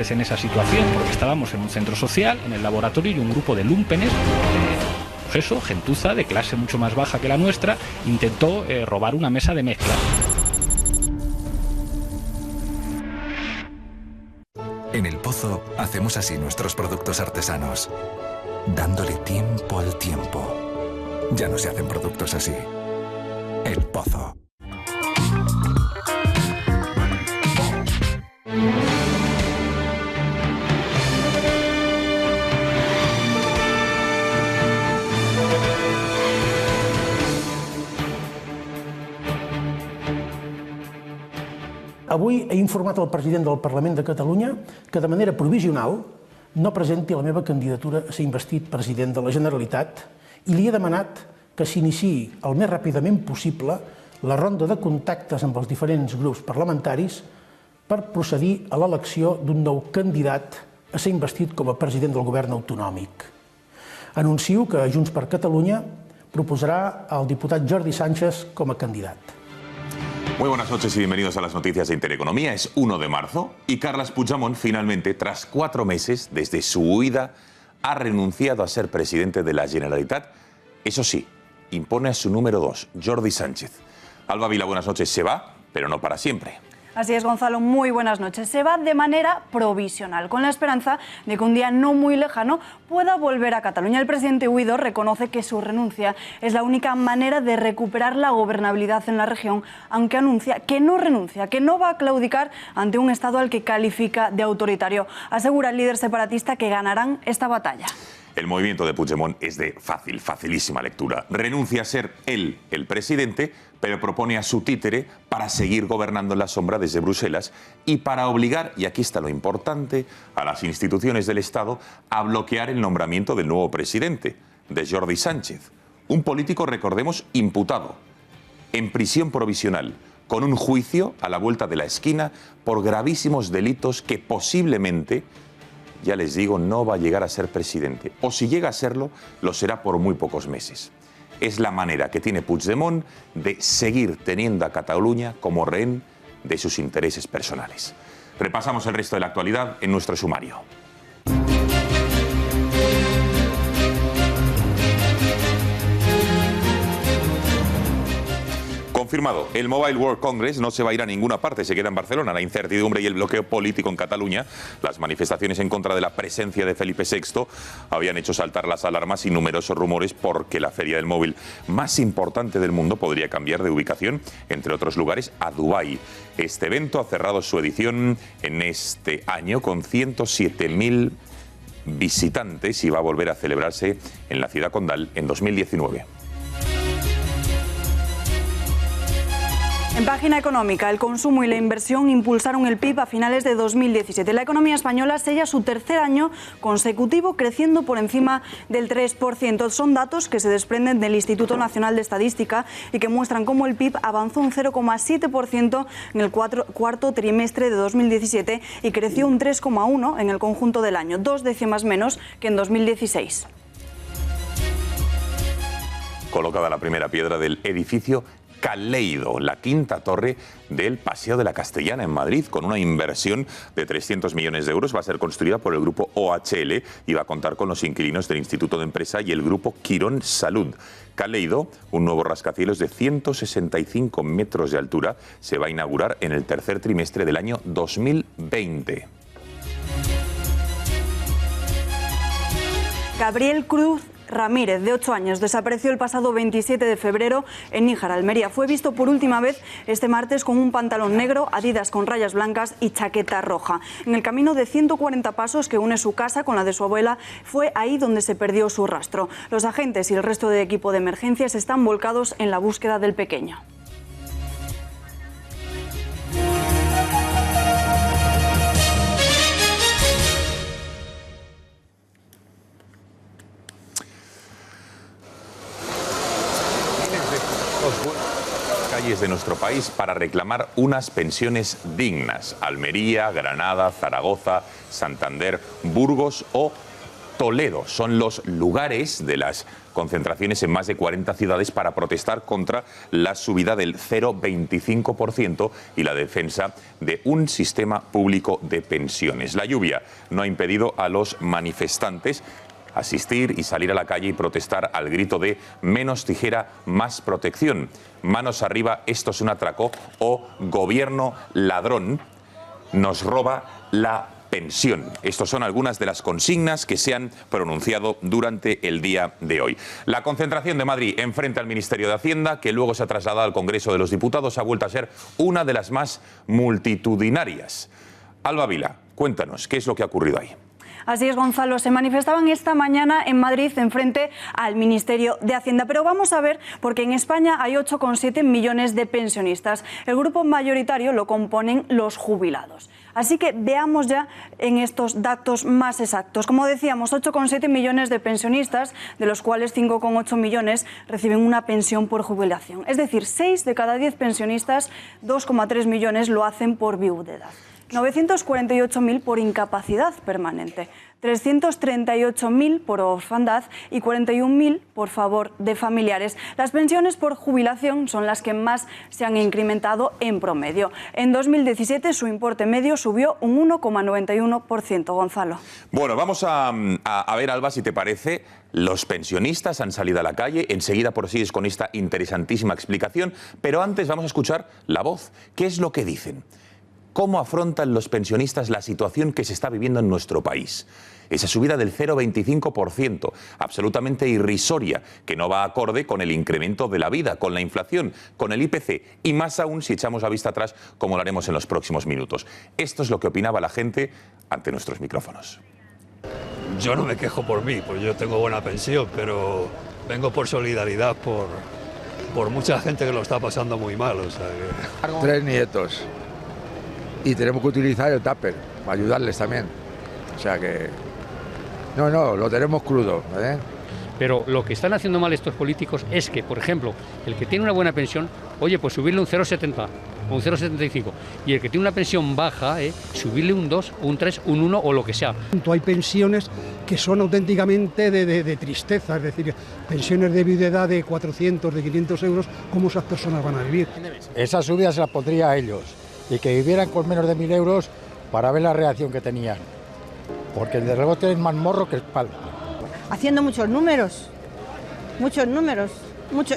en esa situación, porque estábamos en un centro social, en el laboratorio, y un grupo de lúmpenes, pues eso, gentuza de clase mucho más baja que la nuestra, intentó robar una mesa de mezcla. En El Pozo hacemos así nuestros productos artesanos, dándole tiempo al tiempo. Ya no se hacen productos así. El Pozo. Avui he informat el president del Parlament de Catalunya que de manera provisional no presenti la meva candidatura a ser investit president de la Generalitat i li he demanat que s'iniciï el més ràpidament possible la ronda de contactes amb els diferents grups parlamentaris per procedir a l'elecció d'un nou candidat a ser investit com a president del govern autonòmic. Anuncio que Junts per Catalunya proposarà al diputat Jordi Sánchez com a candidat. Muy buenas noches y bienvenidos a las noticias de Intereconomía. Es 1 de marzo y Carles Puigdemont finalmente, tras 4 meses desde su huida, ha renunciado a ser presidente de la Generalitat. Eso sí, impone a su número 2, Jordi Sánchez. Alba Vila, buenas noches. Se va, pero no para siempre. Así es, Gonzalo, muy buenas noches. Se va de manera provisional, con la esperanza de que un día no muy lejano pueda volver a Cataluña. El presidente huido reconoce que su renuncia es la única manera de recuperar la gobernabilidad en la región, aunque anuncia que no renuncia, que no va a claudicar ante un Estado al que califica de autoritario. Asegura el líder separatista que ganarán esta batalla. El movimiento de Puigdemont es de facilísima lectura. Renuncia a ser él el presidente, pero propone a su títere para seguir gobernando en la sombra desde Bruselas y para obligar, y aquí está lo importante, a las instituciones del Estado a bloquear el nombramiento del nuevo presidente, de Jordi Sánchez. Un político, recordemos, imputado, en prisión provisional, con un juicio a la vuelta de la esquina por gravísimos delitos que posiblemente, ya les digo, no va a llegar a ser presidente. O si llega a serlo, lo será por muy pocos meses. Es la manera que tiene Puigdemont de seguir teniendo a Cataluña como rehén de sus intereses personales. Repasamos el resto de la actualidad en nuestro sumario. Confirmado, el Mobile World Congress no se va a ir a ninguna parte, se queda en Barcelona. La incertidumbre y el bloqueo político en Cataluña, las manifestaciones en contra de la presencia de Felipe VI habían hecho saltar las alarmas y numerosos rumores porque la feria del móvil más importante del mundo podría cambiar de ubicación, entre otros lugares, a Dubái. Este evento ha cerrado su edición en este año con 107.000 visitantes y va a volver a celebrarse en la ciudad condal en 2019. En página económica, el consumo y la inversión impulsaron el PIB a finales de 2017. La economía española sella su tercer año consecutivo creciendo por encima del 3%. Son datos que se desprenden del Instituto Nacional de Estadística y que muestran cómo el PIB avanzó un 0,7% en el cuarto trimestre de 2017 y creció un 3,1% en el conjunto del año, 2 décimas menos que en 2016. Colocada la primera piedra del edificio Caleido, la quinta torre del Paseo de la Castellana en Madrid, con una inversión de 300 millones de euros. Va a ser construida por el grupo OHL y va a contar con los inquilinos del Instituto de Empresa y el grupo Quirón Salud. Caleido, un nuevo rascacielos de 165 metros de altura, se va a inaugurar en el tercer trimestre del año 2020. Gabriel Cruz Ramírez, de 8 años, desapareció el pasado 27 de febrero en Níjar, Almería. Fue visto por última vez este martes con un pantalón negro, Adidas con rayas blancas y chaqueta roja. En el camino de 140 pasos que une su casa con la de su abuela, fue ahí donde se perdió su rastro. Los agentes y el resto del equipo de emergencias están volcados en la búsqueda del pequeño. Calles de nuestro país para reclamar unas pensiones dignas. Almería, Granada, Zaragoza, Santander, Burgos o Toledo. Son los lugares de las concentraciones en más de 40 ciudades para protestar contra la subida del 0,25% y la defensa de un sistema público de pensiones. La lluvia no ha impedido a los manifestantes asistir y salir a la calle y protestar al grito de menos tijera, más protección. Manos arriba, esto es un atraco, o gobierno ladrón nos roba la pensión. Estas son algunas de las consignas que se han pronunciado durante el día de hoy. La concentración de Madrid enfrente al Ministerio de Hacienda, que luego se ha trasladado al Congreso de los Diputados, ha vuelto a ser una de las más multitudinarias. Alba Vila, cuéntanos, ¿qué es lo que ha ocurrido ahí? Así es, Gonzalo. Se manifestaban esta mañana en Madrid en frente al Ministerio de Hacienda. Pero vamos a ver, porque en España hay 8,7 millones de pensionistas. El grupo mayoritario lo componen los jubilados. Así que veamos ya en estos datos más exactos. Como decíamos, 8,7 millones de pensionistas, de los cuales 5,8 millones reciben una pensión por jubilación. Es decir, 6 de cada 10 pensionistas, 2,3 millones lo hacen por viudedad. 948.000 por incapacidad permanente, 338.000 por orfandad y 41.000 por favor de familiares. Las pensiones por jubilación son las que más se han incrementado en promedio. En 2017 su importe medio subió un 1,91%, Gonzalo. Bueno, vamos a ver, Alba, si te parece. Los pensionistas han salido a la calle, enseguida prosigues con esta interesantísima explicación, pero antes vamos a escuchar la voz. ¿Qué es lo que dicen? ¿Cómo afrontan los pensionistas la situación que se está viviendo en nuestro país? Esa subida del 0,25%, absolutamente irrisoria, que no va acorde con el incremento de la vida, con la inflación, con el IPC, y más aún si echamos la vista atrás, como lo haremos en los próximos minutos. Esto es lo que opinaba la gente ante nuestros micrófonos. Yo no me quejo por mí, pues yo tengo buena pensión, pero vengo por solidaridad por mucha gente que lo está pasando muy mal. O sea que... 3 nietos. Y tenemos que utilizar el tupper para ayudarles también. O sea que... No, lo tenemos crudo, ¿eh? Pero lo que están haciendo mal estos políticos es que, por ejemplo, el que tiene una buena pensión, oye, pues subirle un 0,70 o un 0,75. Y el que tiene una pensión baja, subirle un 2, un 3, un 1 o lo que sea. Hay pensiones que son auténticamente de tristeza, es decir, pensiones de viudedad de 400, de 500 euros, ¿cómo esas personas van a vivir? Esas subidas se las pondría a ellos. Y que vivieran con menos de 1.000 euros para ver la reacción que tenían. Porque el de rebote es más morro que el palo. Haciendo muchos números,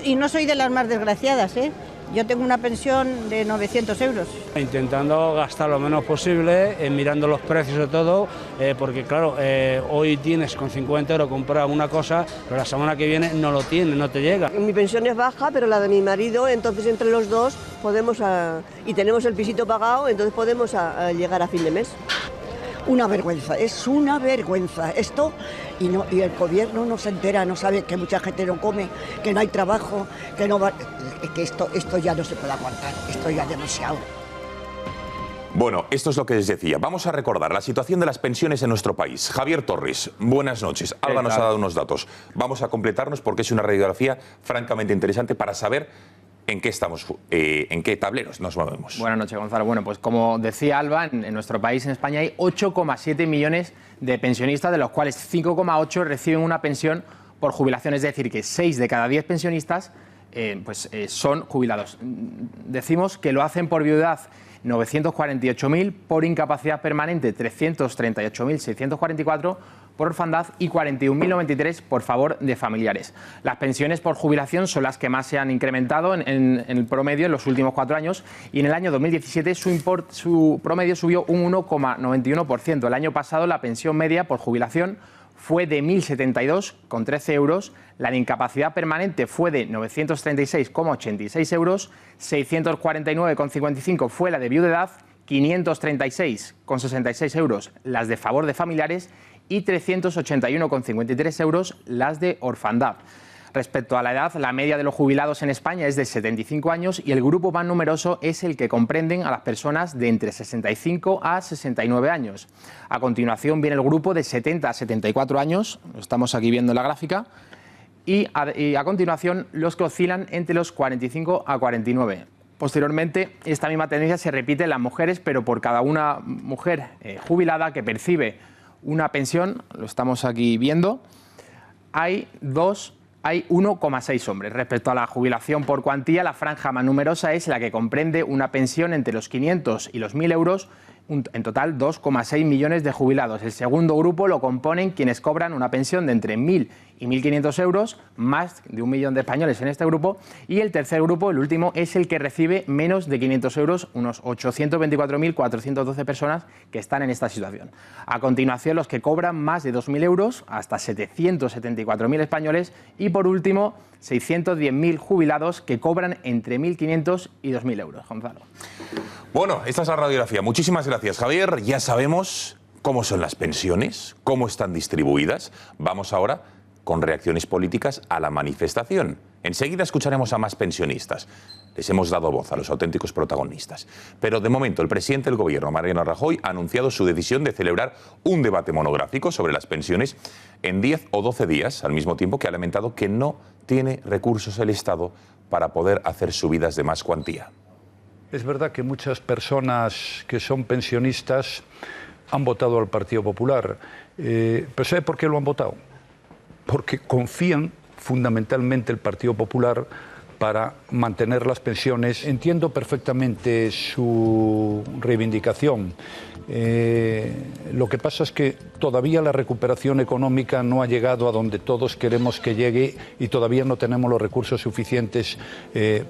y no soy de las más desgraciadas, ¿eh? Yo tengo una pensión de 900 euros. Intentando gastar lo menos posible, mirando los precios de todo, porque claro, hoy tienes con 50 euros comprar una cosa, pero la semana que viene no lo tienes, no te llega. Mi pensión es baja, pero la de mi marido, entonces entre los dos podemos, y tenemos el pisito pagado, entonces podemos llegar a fin de mes. Una vergüenza, es una vergüenza esto, y el gobierno no se entera, no sabe que mucha gente no come, que no hay trabajo, que no va, que esto ya no se puede aguantar, esto ya es demasiado. Bueno, esto es lo que les decía. Vamos a recordar la situación de las pensiones en nuestro país. Javier Torres, buenas noches. Alba nos ha dado unos datos. Vamos a completarnos porque es una radiografía francamente interesante para saber ¿en qué estamos, en qué tableros nos movemos? Buenas noches, Gonzalo. Bueno, pues como decía Alba, en nuestro país, en España, hay 8,7 millones de pensionistas, de los cuales 5,8 reciben una pensión por jubilación. Es decir, que 6 de cada 10 pensionistas son jubilados. Decimos que lo hacen por viudedad 948.000, por incapacidad permanente 338.644, por orfandad y 41.093 por favor de familiares. Las pensiones por jubilación son las que más se han incrementado en el promedio en los últimos 4 años, y en el año 2017 su promedio subió un 1,91%. El año pasado la pensión media por jubilación fue de 1.072,13 euros, la de incapacidad permanente fue de 936,86 euros, 649,55 fue la de viudedad, 536,66 euros las de favor de familiares y 381,53 euros las de orfandad. Respecto a la edad, la media de los jubilados en España es de 75 años y el grupo más numeroso es el que comprenden a las personas de entre 65 a 69 años. A continuación viene el grupo de 70 a 74 años, lo estamos aquí viendo en la gráfica, y a continuación los que oscilan entre los 45 a 49. Posteriormente, esta misma tendencia se repite en las mujeres, pero por cada una mujer jubilada que percibe una pensión, lo estamos aquí viendo, hay 1,6 hombres. Respecto a la jubilación por cuantía, la franja más numerosa es la que comprende una pensión entre los 500 y los 1.000 euros, en total 2,6 millones de jubilados. El segundo grupo lo componen quienes cobran una pensión de entre 1.000 y 1.500 euros, más de 1 millón de españoles en este grupo, y el tercer grupo, el último, es el que recibe menos de 500 euros, unos 824.412 personas que están en esta situación. A continuación, los que cobran más de 2.000 euros, hasta 774.000 españoles, y por último, 610.000 jubilados que cobran entre 1.500 y 2.000 euros. Gonzalo. Bueno, esta es la radiografía. Muchísimas gracias, Javier. Ya sabemos cómo son las pensiones, cómo están distribuidas. Vamos ahora con reacciones políticas a la manifestación. Enseguida escucharemos a más pensionistas. Les hemos dado voz a los auténticos protagonistas. Pero de momento el presidente del Gobierno, Mariano Rajoy, ha anunciado su decisión de celebrar un debate monográfico sobre las pensiones en 10 o 12 días, al mismo tiempo que ha lamentado que no tiene recursos el Estado para poder hacer subidas de más cuantía. Es verdad que muchas personas que son pensionistas han votado al Partido Popular. ¿Pero sabe por qué lo han votado? Porque confían fundamentalmente el Partido Popular para mantener las pensiones. Entiendo perfectamente su reivindicación. Lo que pasa es que todavía la recuperación económica no ha llegado a donde todos queremos que llegue y todavía no tenemos los recursos suficientes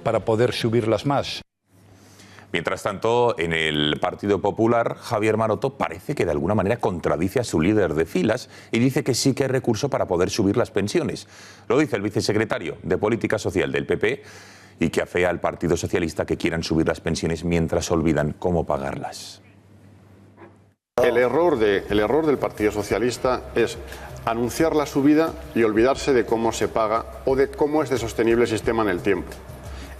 para poder subirlas más. Mientras tanto, en el Partido Popular, Javier Maroto parece que de alguna manera contradice a su líder de filas y dice que sí que hay recurso para poder subir las pensiones. Lo dice el vicesecretario de Política Social del PP y que afea al Partido Socialista que quieran subir las pensiones mientras olvidan cómo pagarlas. El error del Partido Socialista es anunciar la subida y olvidarse de cómo se paga o de cómo es de sostenible el sistema en el tiempo.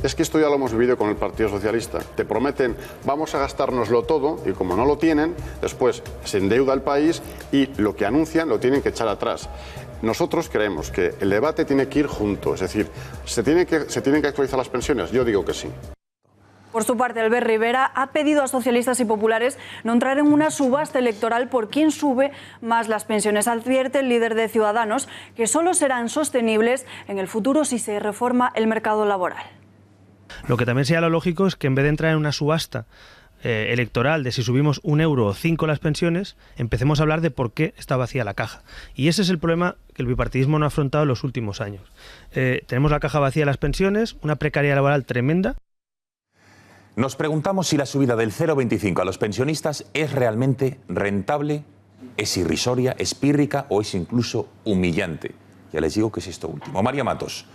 Es que esto ya lo hemos vivido con el Partido Socialista. Te prometen, vamos a gastárnoslo todo, y como no lo tienen, después se endeuda el país y lo que anuncian lo tienen que echar atrás. Nosotros creemos que el debate tiene que ir junto, es decir, ¿se tienen que actualizar las pensiones? Yo digo que sí. Por su parte, Albert Rivera ha pedido a socialistas y populares no entrar en una subasta electoral por quién sube más las pensiones. Advierte el líder de Ciudadanos que solo serán sostenibles en el futuro si se reforma el mercado laboral. Lo que también sería lo lógico es que en vez de entrar en una subasta electoral de si subimos 1 euro o 5 las pensiones, empecemos a hablar de por qué está vacía la caja. Y ese es el problema que el bipartidismo no ha afrontado en los últimos años. Tenemos la caja vacía de las pensiones, una precariedad laboral tremenda. Nos preguntamos si la subida del 0,25 a los pensionistas es realmente rentable, es irrisoria, es pírrica o es incluso humillante. Ya les digo que es esto último. María Matos,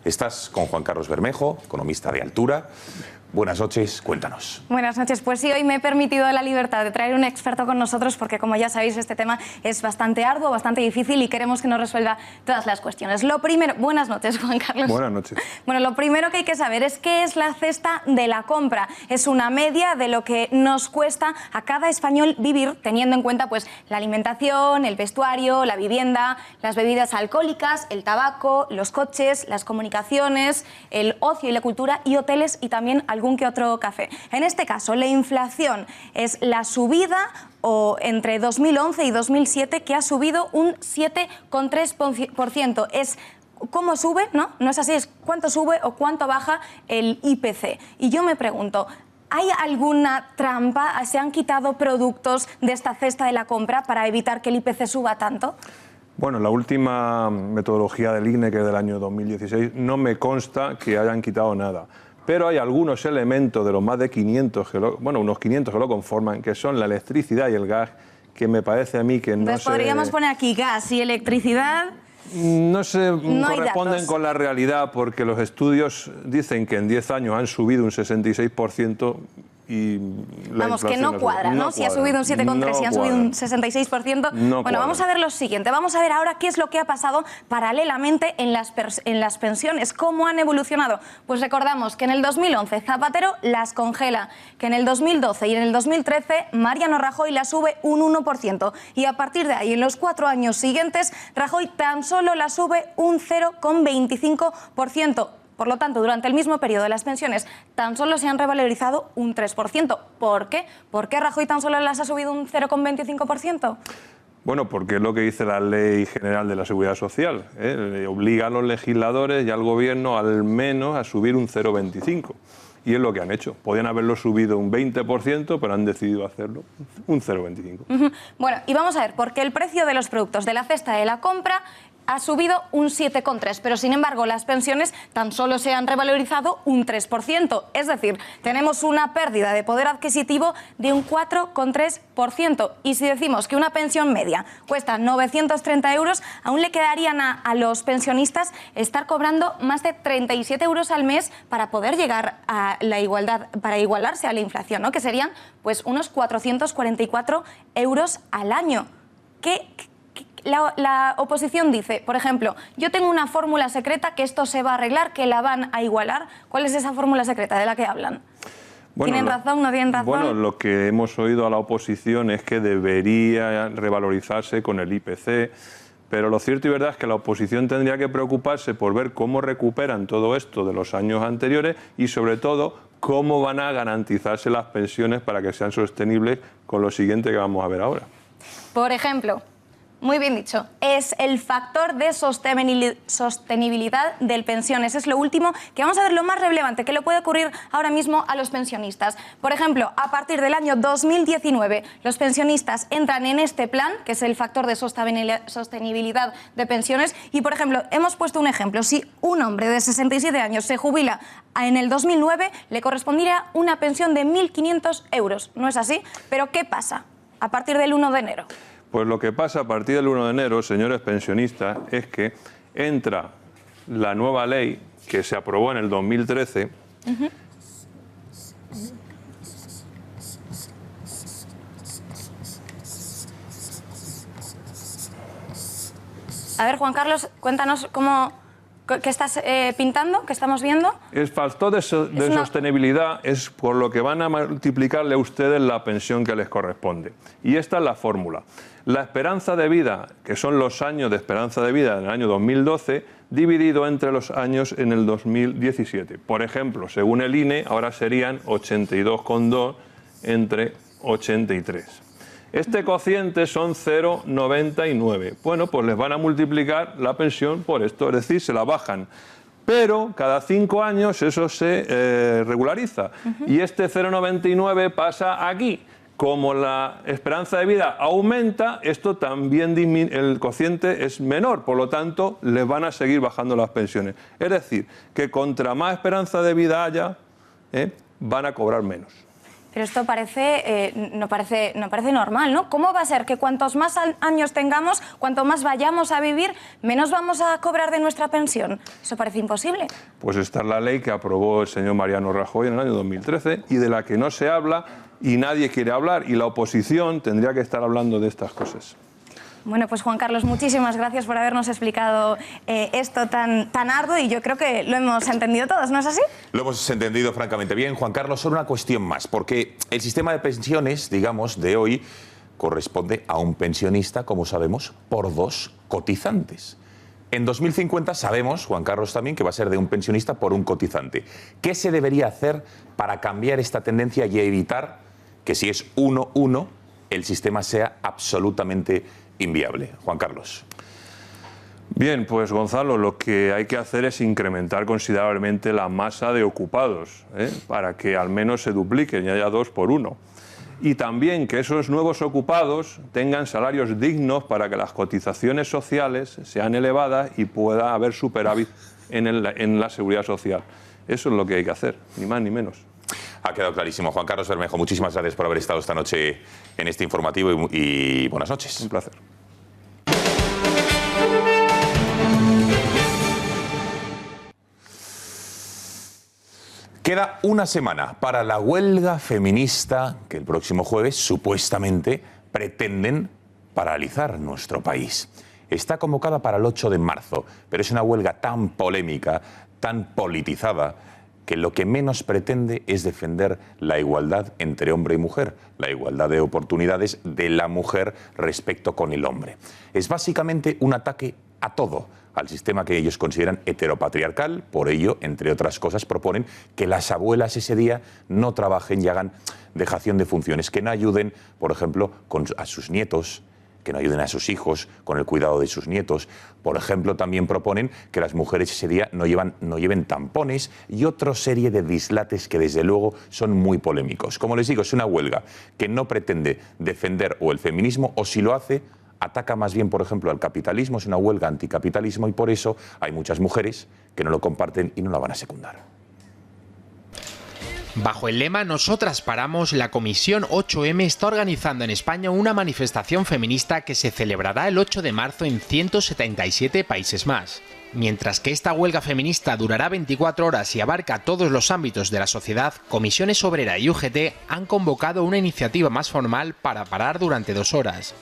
estás con Juan Carlos Bermejo, economista de altura. Buenas noches, cuéntanos. Buenas noches. Pues sí, hoy me he permitido la libertad de traer un experto con nosotros porque, como ya sabéis, este tema es bastante arduo, bastante difícil y queremos que nos resuelva todas las cuestiones. Lo primero... Buenas noches, Juan Carlos. Buenas noches. Bueno, lo primero que hay que saber es qué es la cesta de la compra. Es una media de lo que nos cuesta a cada español vivir, teniendo en cuenta pues la alimentación, el vestuario, la vivienda, las bebidas alcohólicas, el tabaco, los coches, las comunicaciones, el ocio y la cultura y hoteles y también algún que otro café. En este caso, la inflación es la subida entre 2011 y 2007 que ha subido un 7,3%. Es cómo sube, ¿no? No es así, es cuánto sube o cuánto baja el IPC. Y yo me pregunto, ¿hay alguna trampa? ¿Se han quitado productos de esta cesta de la compra para evitar que el IPC suba tanto? Bueno, la última metodología del INE, que es del año 2016, no me consta que hayan quitado nada. Pero hay algunos elementos de los más de 500, unos 500 que lo conforman, que son la electricidad y el gas, que me parece a mí que no Entonces podríamos poner aquí gas y electricidad. No se corresponden con la realidad, porque los estudios dicen que en 10 años han subido un 66%. Y vamos, que no cuadra, ¿no? Si ha subido un 7,3, si han subido un 66%. Bueno, vamos a ver lo siguiente. Vamos a ver ahora qué es lo que ha pasado paralelamente en las pensiones. ¿Cómo han evolucionado? Pues recordamos que en el 2011 Zapatero las congela, que en el 2012 y en el 2013 Mariano Rajoy las sube un 1%. Y a partir de ahí, en los 4 años siguientes, Rajoy tan solo las sube un 0,25%. Por lo tanto, durante el mismo periodo las pensiones tan solo se han revalorizado un 3%. ¿Por qué? ¿Por qué Rajoy tan solo las ha subido un 0,25%? Bueno, porque es lo que dice la Ley General de la Seguridad Social, ¿eh? Le obliga a los legisladores y al Gobierno al menos a subir un 0,25. Y es lo que han hecho. Podían haberlo subido un 20%, pero han decidido hacerlo un 0,25. Bueno, y vamos a ver, porque el precio de los productos de la cesta de la compra ha subido un 7,3%, pero sin embargo las pensiones tan solo se han revalorizado un 3%. Es decir, tenemos una pérdida de poder adquisitivo de un 4,3%. Y si decimos que una pensión media cuesta 930 euros, aún le quedarían a los pensionistas estar cobrando más de 37 euros al mes para poder llegar a la igualdad, para igualarse a la inflación, ¿no? Que serían pues unos 444 euros al año. La oposición dice, por ejemplo, yo tengo una fórmula secreta que esto se va a arreglar, que la van a igualar. ¿Cuál es esa fórmula secreta de la que hablan? Bueno, ¿Tienen razón, no tienen razón? Bueno, lo que hemos oído a la oposición es que debería revalorizarse con el IPC, pero lo cierto y verdad es que la oposición tendría que preocuparse por ver cómo recuperan todo esto de los años anteriores y, sobre todo, cómo van a garantizarse las pensiones para que sean sostenibles con lo siguiente que vamos a ver ahora. Por ejemplo, muy bien dicho, es el factor de sostenibilidad del pensiones. Es lo último que vamos a ver, lo más relevante que le puede ocurrir ahora mismo a los pensionistas. Por ejemplo, a partir del año 2019, los pensionistas entran en este plan, que es el factor de sostenibilidad de pensiones. Y, por ejemplo, hemos puesto un ejemplo. Si un hombre de 67 años se jubila en el 2009, le correspondería una pensión de 1.500 euros. ¿No es así? Pero ¿qué pasa a partir del 1 de enero? Pues lo que pasa a partir del 1 de enero, señores pensionistas, es que entra la nueva ley que se aprobó en el 2013. A ver, Juan Carlos, cuéntanos qué estás pintando, qué estamos viendo. El factor de sostenibilidad es por lo que van a multiplicarle a ustedes la pensión que les corresponde. Y esta es la fórmula. La esperanza de vida, que son los años de esperanza de vida en el año 2012, dividido entre los años en el 2017. Por ejemplo, según el INE, ahora serían 82,2 entre 83. Este cociente son 0,99. Bueno, pues les van a multiplicar la pensión por esto, es decir, se la bajan. Pero cada 5 años eso se regulariza. Y este 0,99 pasa aquí. Como la esperanza de vida aumenta, esto también disminuye, el cociente es menor, por lo tanto, les van a seguir bajando las pensiones. Es decir, que contra más esperanza de vida haya, van a cobrar menos. Pero esto no parece normal, ¿no? ¿Cómo va a ser que cuantos más años tengamos, cuanto más vayamos a vivir, menos vamos a cobrar de nuestra pensión? Eso parece imposible. Pues esta es la ley que aprobó el señor Mariano Rajoy en el año 2013 y de la que no se habla y nadie quiere hablar, y la oposición tendría que estar hablando de estas cosas. Bueno, pues Juan Carlos, muchísimas gracias por habernos explicado esto tan arduo, y yo creo que lo hemos entendido todos, ¿no es así? Lo hemos entendido francamente bien, Juan Carlos. Solo una cuestión más, porque el sistema de pensiones, digamos, de hoy corresponde a un pensionista, como sabemos, por 2 cotizantes. En 2050 sabemos, Juan Carlos también, que va a ser de un pensionista por un cotizante. ¿Qué se debería hacer para cambiar esta tendencia y evitar que, si es 1-1, el sistema sea absolutamente inviable? Juan Carlos. Bien, pues Gonzalo, lo que hay que hacer es incrementar considerablemente la masa de ocupados, para que al menos se dupliquen y haya 2 por 1. Y también que esos nuevos ocupados tengan salarios dignos para que las cotizaciones sociales sean elevadas y pueda haber superávit en la seguridad social. Eso es lo que hay que hacer, ni más ni menos. Ha quedado clarísimo. Juan Carlos Bermejo, muchísimas gracias por haber estado esta noche en este informativo y buenas noches. Un placer. Queda una semana para la huelga feminista que el próximo jueves supuestamente pretenden paralizar nuestro país. Está convocada para el 8 de marzo, pero es una huelga tan polémica, tan politizada, que lo que menos pretende es defender la igualdad entre hombre y mujer, la igualdad de oportunidades de la mujer respecto con el hombre. Es básicamente un ataque a todo, al sistema que ellos consideran heteropatriarcal. Por ello, entre otras cosas, proponen que las abuelas ese día no trabajen y hagan dejación de funciones, que no ayuden, por ejemplo, a sus nietos, que no ayuden a sus hijos con el cuidado de sus nietos. Por ejemplo, también proponen que las mujeres ese día no lleven tampones y otra serie de dislates que desde luego son muy polémicos. Como les digo, es una huelga que no pretende defender o el feminismo, o si lo hace, ataca más bien, por ejemplo, al capitalismo. Es una huelga anticapitalismo y por eso hay muchas mujeres que no lo comparten y no la van a secundar. Bajo el lema Nosotras Paramos, la Comisión 8M está organizando en España una manifestación feminista que se celebrará el 8 de marzo en 177 países más. Mientras que esta huelga feminista durará 24 horas y abarca todos los ámbitos de la sociedad, Comisiones Obrera y UGT han convocado una iniciativa más formal para parar durante 2 horas.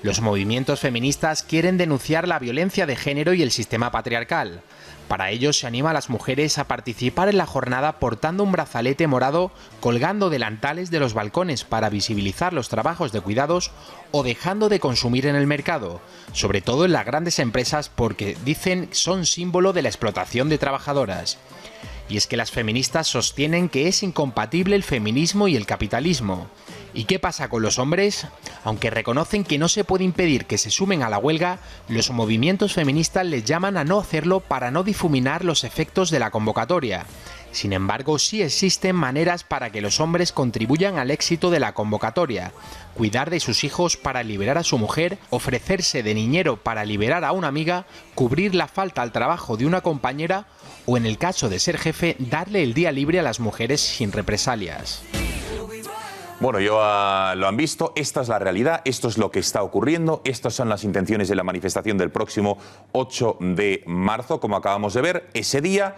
Los movimientos feministas quieren denunciar la violencia de género y el sistema patriarcal. Para ello se anima a las mujeres a participar en la jornada portando un brazalete morado, colgando delantales de los balcones para visibilizar los trabajos de cuidados o dejando de consumir en el mercado, sobre todo en las grandes empresas porque dicen son símbolo de la explotación de trabajadoras. Y es que las feministas sostienen que es incompatible el feminismo y el capitalismo. ¿Y qué pasa con los hombres? Aunque reconocen que no se puede impedir que se sumen a la huelga, los movimientos feministas les llaman a no hacerlo para no difuminar los efectos de la convocatoria. Sin embargo, sí existen maneras para que los hombres contribuyan al éxito de la convocatoria: cuidar de sus hijos para liberar a su mujer, ofrecerse de niñero para liberar a una amiga, cubrir la falta al trabajo de una compañera o, en el caso de ser jefe, darle el día libre a las mujeres sin represalias. Bueno, lo han visto, esta es la realidad, esto es lo que está ocurriendo, estas son las intenciones de la manifestación del próximo 8 de marzo. Como acabamos de ver, ese día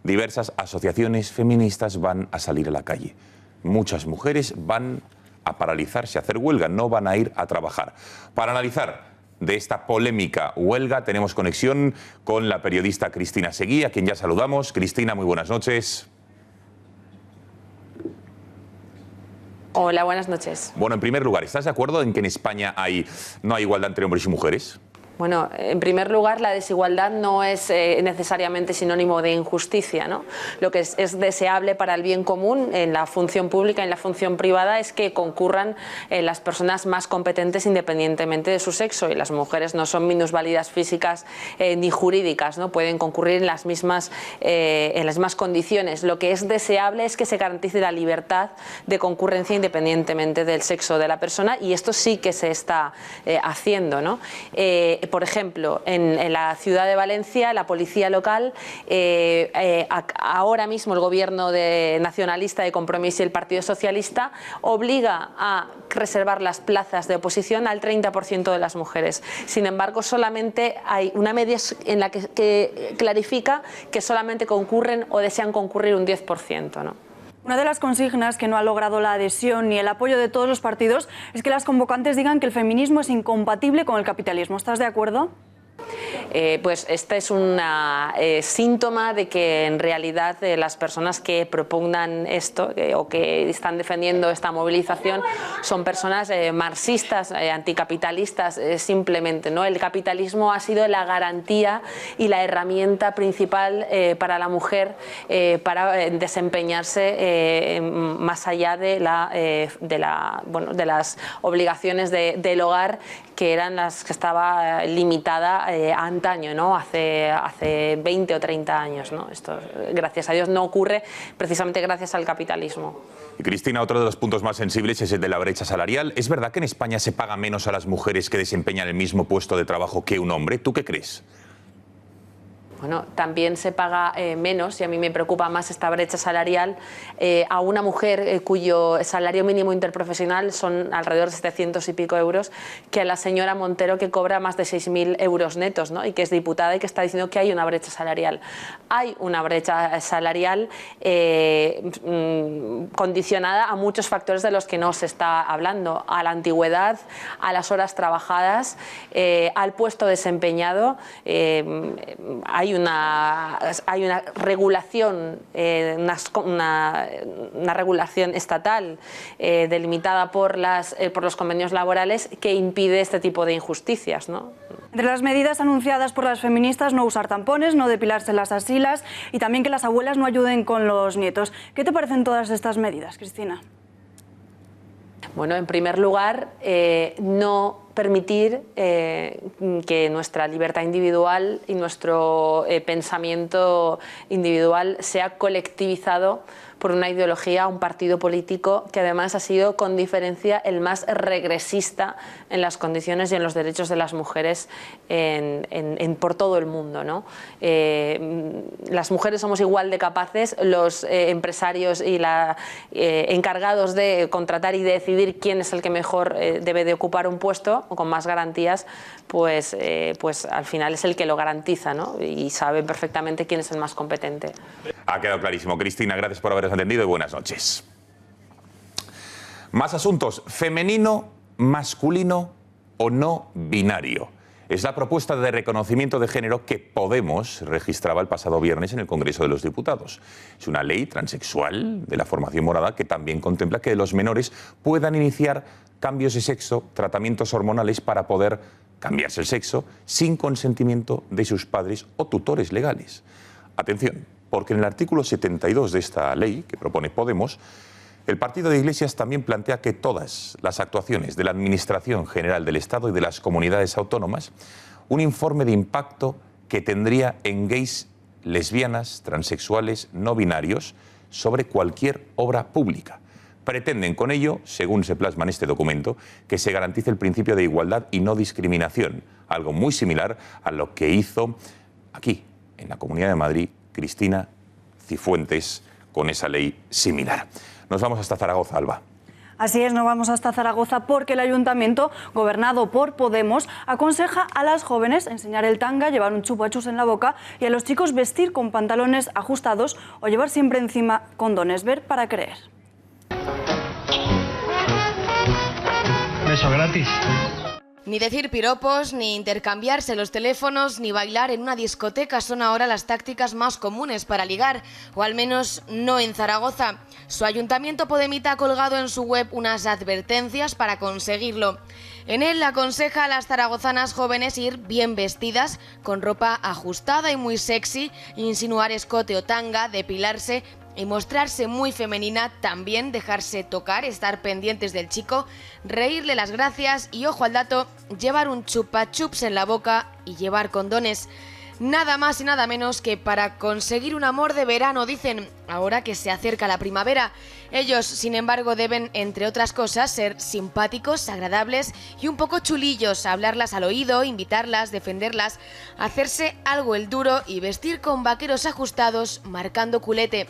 diversas asociaciones feministas van a salir a la calle. Muchas mujeres van a paralizarse, a hacer huelga, no van a ir a trabajar. Para analizar de esta polémica huelga tenemos conexión con la periodista Cristina Seguí, a quien ya saludamos. Cristina, muy buenas noches. Hola, buenas noches. Bueno, en primer lugar, ¿estás de acuerdo en que en España no hay igualdad entre hombres y mujeres? Bueno, en primer lugar, la desigualdad no es necesariamente sinónimo de injusticia, ¿no? Lo que es deseable para el bien común en la función pública y en la función privada es que concurran las personas más competentes independientemente de su sexo, y las mujeres no son minusválidas físicas ni jurídicas, ¿no? Pueden concurrir en las mismas condiciones. Lo que es deseable es que se garantice la libertad de concurrencia independientemente del sexo de la persona, y esto sí que se está haciendo, ¿no? Por ejemplo, en la ciudad de Valencia, la policía local, ahora mismo el gobierno nacionalista de Compromís y el Partido Socialista obliga a reservar las plazas de oposición al 30% de las mujeres. Sin embargo, solamente hay una media en la que clarifica que solamente concurren o desean concurrir un 10%, ¿no? Una de las consignas que no ha logrado la adhesión ni el apoyo de todos los partidos es que las convocantes digan que el feminismo es incompatible con el capitalismo. ¿Estás de acuerdo? Pues este es un síntoma de que en realidad las personas que propugnan esto o que están defendiendo esta movilización son personas marxistas, anticapitalistas, simplemente, ¿no? El capitalismo ha sido la garantía y la herramienta principal para la mujer para desempeñarse más allá de las obligaciones del hogar, que eran las que estaba limitada antaño, ¿no? Hace 20 o 30 años, ¿no? Esto, gracias a Dios, no ocurre precisamente gracias al capitalismo. Y Cristina, otro de los puntos más sensibles es el de la brecha salarial. ¿Es verdad que en España se paga menos a las mujeres que desempeñan el mismo puesto de trabajo que un hombre? ¿Tú qué crees? Bueno, también se paga menos, y a mí me preocupa más esta brecha salarial, a una mujer cuyo salario mínimo interprofesional son alrededor de 700 y pico euros, que a la señora Montero, que cobra más de 6.000 euros netos, ¿no? Y que es diputada y que está diciendo que hay una brecha salarial. Hay una brecha salarial condicionada a muchos factores de los que no se está hablando: a la antigüedad, a las horas trabajadas, al puesto desempeñado. Hay una regulación, una regulación estatal delimitada por los convenios laborales que impide este tipo de injusticias, ¿no? Entre las medidas anunciadas por las feministas, no usar tampones, no depilarse las axilas y también que las abuelas no ayuden con los nietos. ¿Qué te parecen todas estas medidas, Cristina? Bueno, en primer lugar, no permitir que nuestra libertad individual y nuestro pensamiento individual sea colectivizado por una ideología, un partido político que además ha sido con diferencia el más regresista en las condiciones y en los derechos de las mujeres por todo el mundo, ¿no? Las mujeres somos igual de capaces, los empresarios y encargados de contratar y de decidir quién es el que mejor debe de ocupar un puesto o con más garantías, pues al final es el que lo garantiza, ¿no? Y sabe perfectamente quién es el más competente. Ha quedado clarísimo. Cristina, gracias por haberos atendido y buenas noches. Más asuntos. Femenino, masculino o no binario. Es la propuesta de reconocimiento de género que Podemos registraba el pasado viernes en el Congreso de los Diputados. Es una ley transexual de la formación morada que también contempla que los menores puedan iniciar cambios de sexo, tratamientos hormonales para poder cambiarse el sexo sin consentimiento de sus padres o tutores legales. Atención, porque en el artículo 72 de esta ley que propone Podemos, el Partido de Iglesias también plantea que todas las actuaciones de la Administración General del Estado y de las comunidades autónomas, un informe de impacto que tendría en gays, lesbianas, transexuales, no binarios, sobre cualquier obra pública. Pretenden con ello, según se plasma en este documento, que se garantice el principio de igualdad y no discriminación, algo muy similar a lo que hizo aquí, en la Comunidad de Madrid, Cristina Cifuentes, con esa ley similar. Nos vamos hasta Zaragoza, Alba. Así es, nos vamos hasta Zaragoza porque el ayuntamiento, gobernado por Podemos, aconseja a las jóvenes enseñar el tanga, llevar un chupachus en la boca y a los chicos vestir con pantalones ajustados o llevar siempre encima condones. Ver para creer. Beso gratis. Ni decir piropos, ni intercambiarse los teléfonos, ni bailar en una discoteca son ahora las tácticas más comunes para ligar, o al menos no en Zaragoza. Su ayuntamiento podemita ha colgado en su web unas advertencias para conseguirlo. En él aconseja a las zaragozanas jóvenes ir bien vestidas, con ropa ajustada y muy sexy, insinuar escote o tanga, depilarse y mostrarse muy femenina, también dejarse tocar, estar pendientes del chico, reírle las gracias y, ojo al dato, llevar un chupa chups en la boca y llevar condones. Nada más y nada menos que para conseguir un amor de verano, dicen, ahora que se acerca la primavera. Ellos, sin embargo, deben, entre otras cosas, ser simpáticos, agradables y un poco chulillos, hablarlas al oído, invitarlas, defenderlas, hacerse algo el duro y vestir con vaqueros ajustados, marcando culete.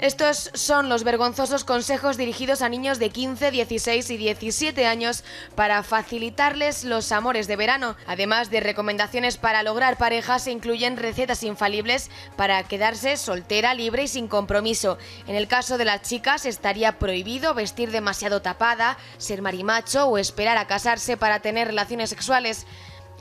Estos son los vergonzosos consejos dirigidos a niños de 15, 16 y 17 años para facilitarles los amores de verano. Además de recomendaciones para lograr pareja, se incluyen recetas infalibles para quedarse soltera, libre y sin compromiso. En el caso de las chicas, estaría prohibido vestir demasiado tapada, ser marimacho o esperar a casarse para tener relaciones sexuales.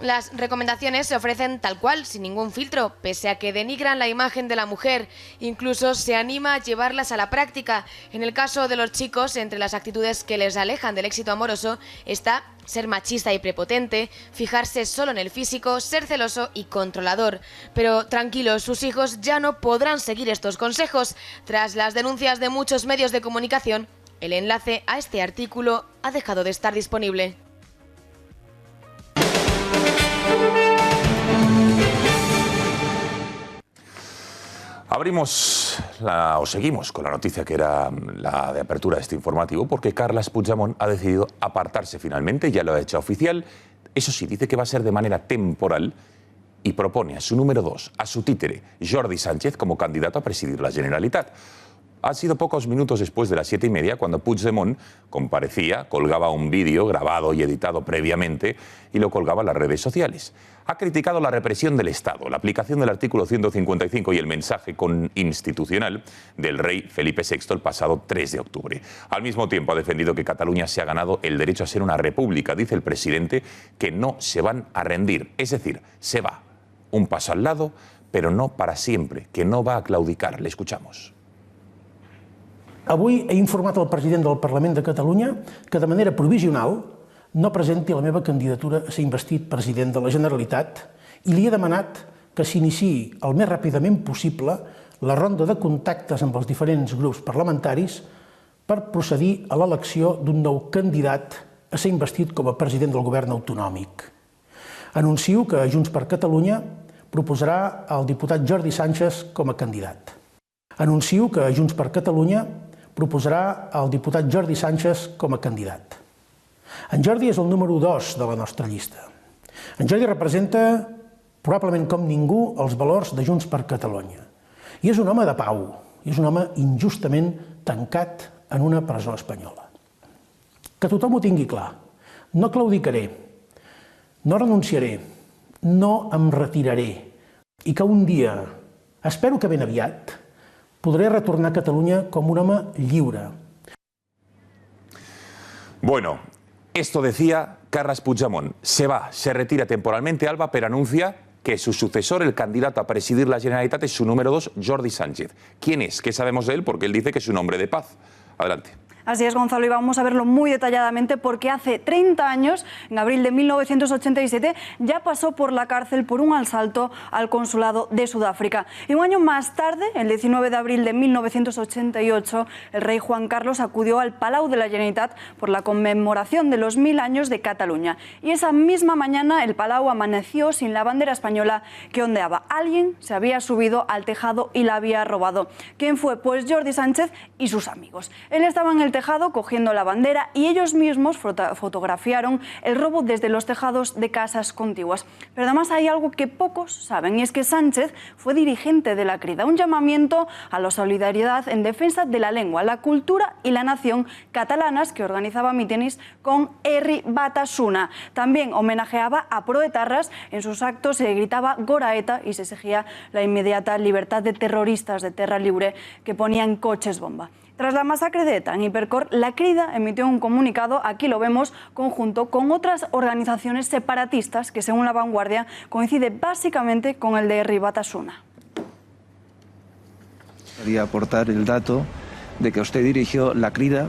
Las recomendaciones se ofrecen tal cual, sin ningún filtro, pese a que denigran la imagen de la mujer. Incluso se anima a llevarlas a la práctica. En el caso de los chicos, entre las actitudes que les alejan del éxito amoroso está ser machista y prepotente, fijarse solo en el físico, ser celoso y controlador. Pero tranquilos, sus hijos ya no podrán seguir estos consejos. Tras las denuncias de muchos medios de comunicación, el enlace a este artículo ha dejado de estar disponible. Seguimos con la noticia que era la de apertura de este informativo, porque Carles Puigdemont ha decidido apartarse finalmente, ya lo ha hecho oficial. Eso sí, dice que va a ser de manera temporal y propone a su número 2, a su títere, Jordi Sánchez, como candidato a presidir la Generalitat. Ha sido pocos minutos después de las 7:30 cuando Puigdemont comparecía, colgaba un vídeo grabado y editado previamente y lo colgaba en las redes sociales. Ha criticado la represión del Estado, la aplicación del artículo 155 y el mensaje institucional del rey Felipe VI el pasado 3 de octubre. Al mismo tiempo ha defendido que Cataluña se ha ganado el derecho a ser una república. Dice el presidente que no se van a rendir, es decir, se va un paso al lado, pero no para siempre, que no va a claudicar. Le escuchamos. Avui he informat el president del Parlament de Catalunya que de manera provisional no presenti la meva candidatura a ser investit president de la Generalitat i li he demanat que s'iniciï el més ràpidament possible la ronda de contactes amb els diferents grups parlamentaris per procedir a l'elecció d'un nou candidat a ser investit com a president del govern autonòmic. Anuncio que Junts per Catalunya proposarà el diputat Jordi Sánchez com a candidat. Anuncio que Junts per Catalunya proposarà el diputat Jordi Sánchez com a candidat. En Jordi és el número 2 de la nostra llista. En Jordi representa, probablement com ningú, els valors de Junts per Catalunya. I és un home de pau, i és un home injustament tancat en una presó espanyola. Que tothom ho tingui clar. No claudicaré, no renunciaré, no em retiraré, i que un dia, espero que ben aviat, podré retornar a Catalunya com un home lliure. Bueno, esto decía Carles Puigdemont. Se va, se retira temporalmente Alba, pero anuncia que su sucesor, el candidato a presidir la Generalitat, es su número 2, Jordi Sánchez. ¿Quién es? ¿Qué sabemos de él? Porque él dice que es un hombre de paz. Adelante. Así es, Gonzalo, y vamos a verlo muy detalladamente porque hace 30 años, en abril de 1987, ya pasó por la cárcel por un asalto al consulado de Sudáfrica. Y un año más tarde, el 19 de abril de 1988, el rey Juan Carlos acudió al Palau de la Generalitat por la conmemoración de los 1000 años de Cataluña. Y esa misma mañana el Palau amaneció sin la bandera española que ondeaba. Alguien se había subido al tejado y la había robado. ¿Quién fue? Pues Jordi Sánchez y sus amigos. Él estaba en el tejado cogiendo la bandera y ellos mismos fotografiaron el robo desde los tejados de casas contiguas. Pero además hay algo que pocos saben, y es que Sánchez fue dirigente de la Crida, un llamamiento a la solidaridad en defensa de la lengua, la cultura y la nación catalanas, que organizaba mítines con Herri Batasuna. También homenajeaba a proetarras, en sus actos se gritaba Gora Eta y se exigía la inmediata libertad de terroristas de Terra Lliure que ponían coches bomba. Tras la masacre de ETA en Hipercor, la Crida emitió un comunicado, aquí lo vemos, conjunto con otras organizaciones separatistas que, según La Vanguardia, coincide básicamente con el de Herri Batasuna. Quería aportar el dato de que usted dirigió la Crida,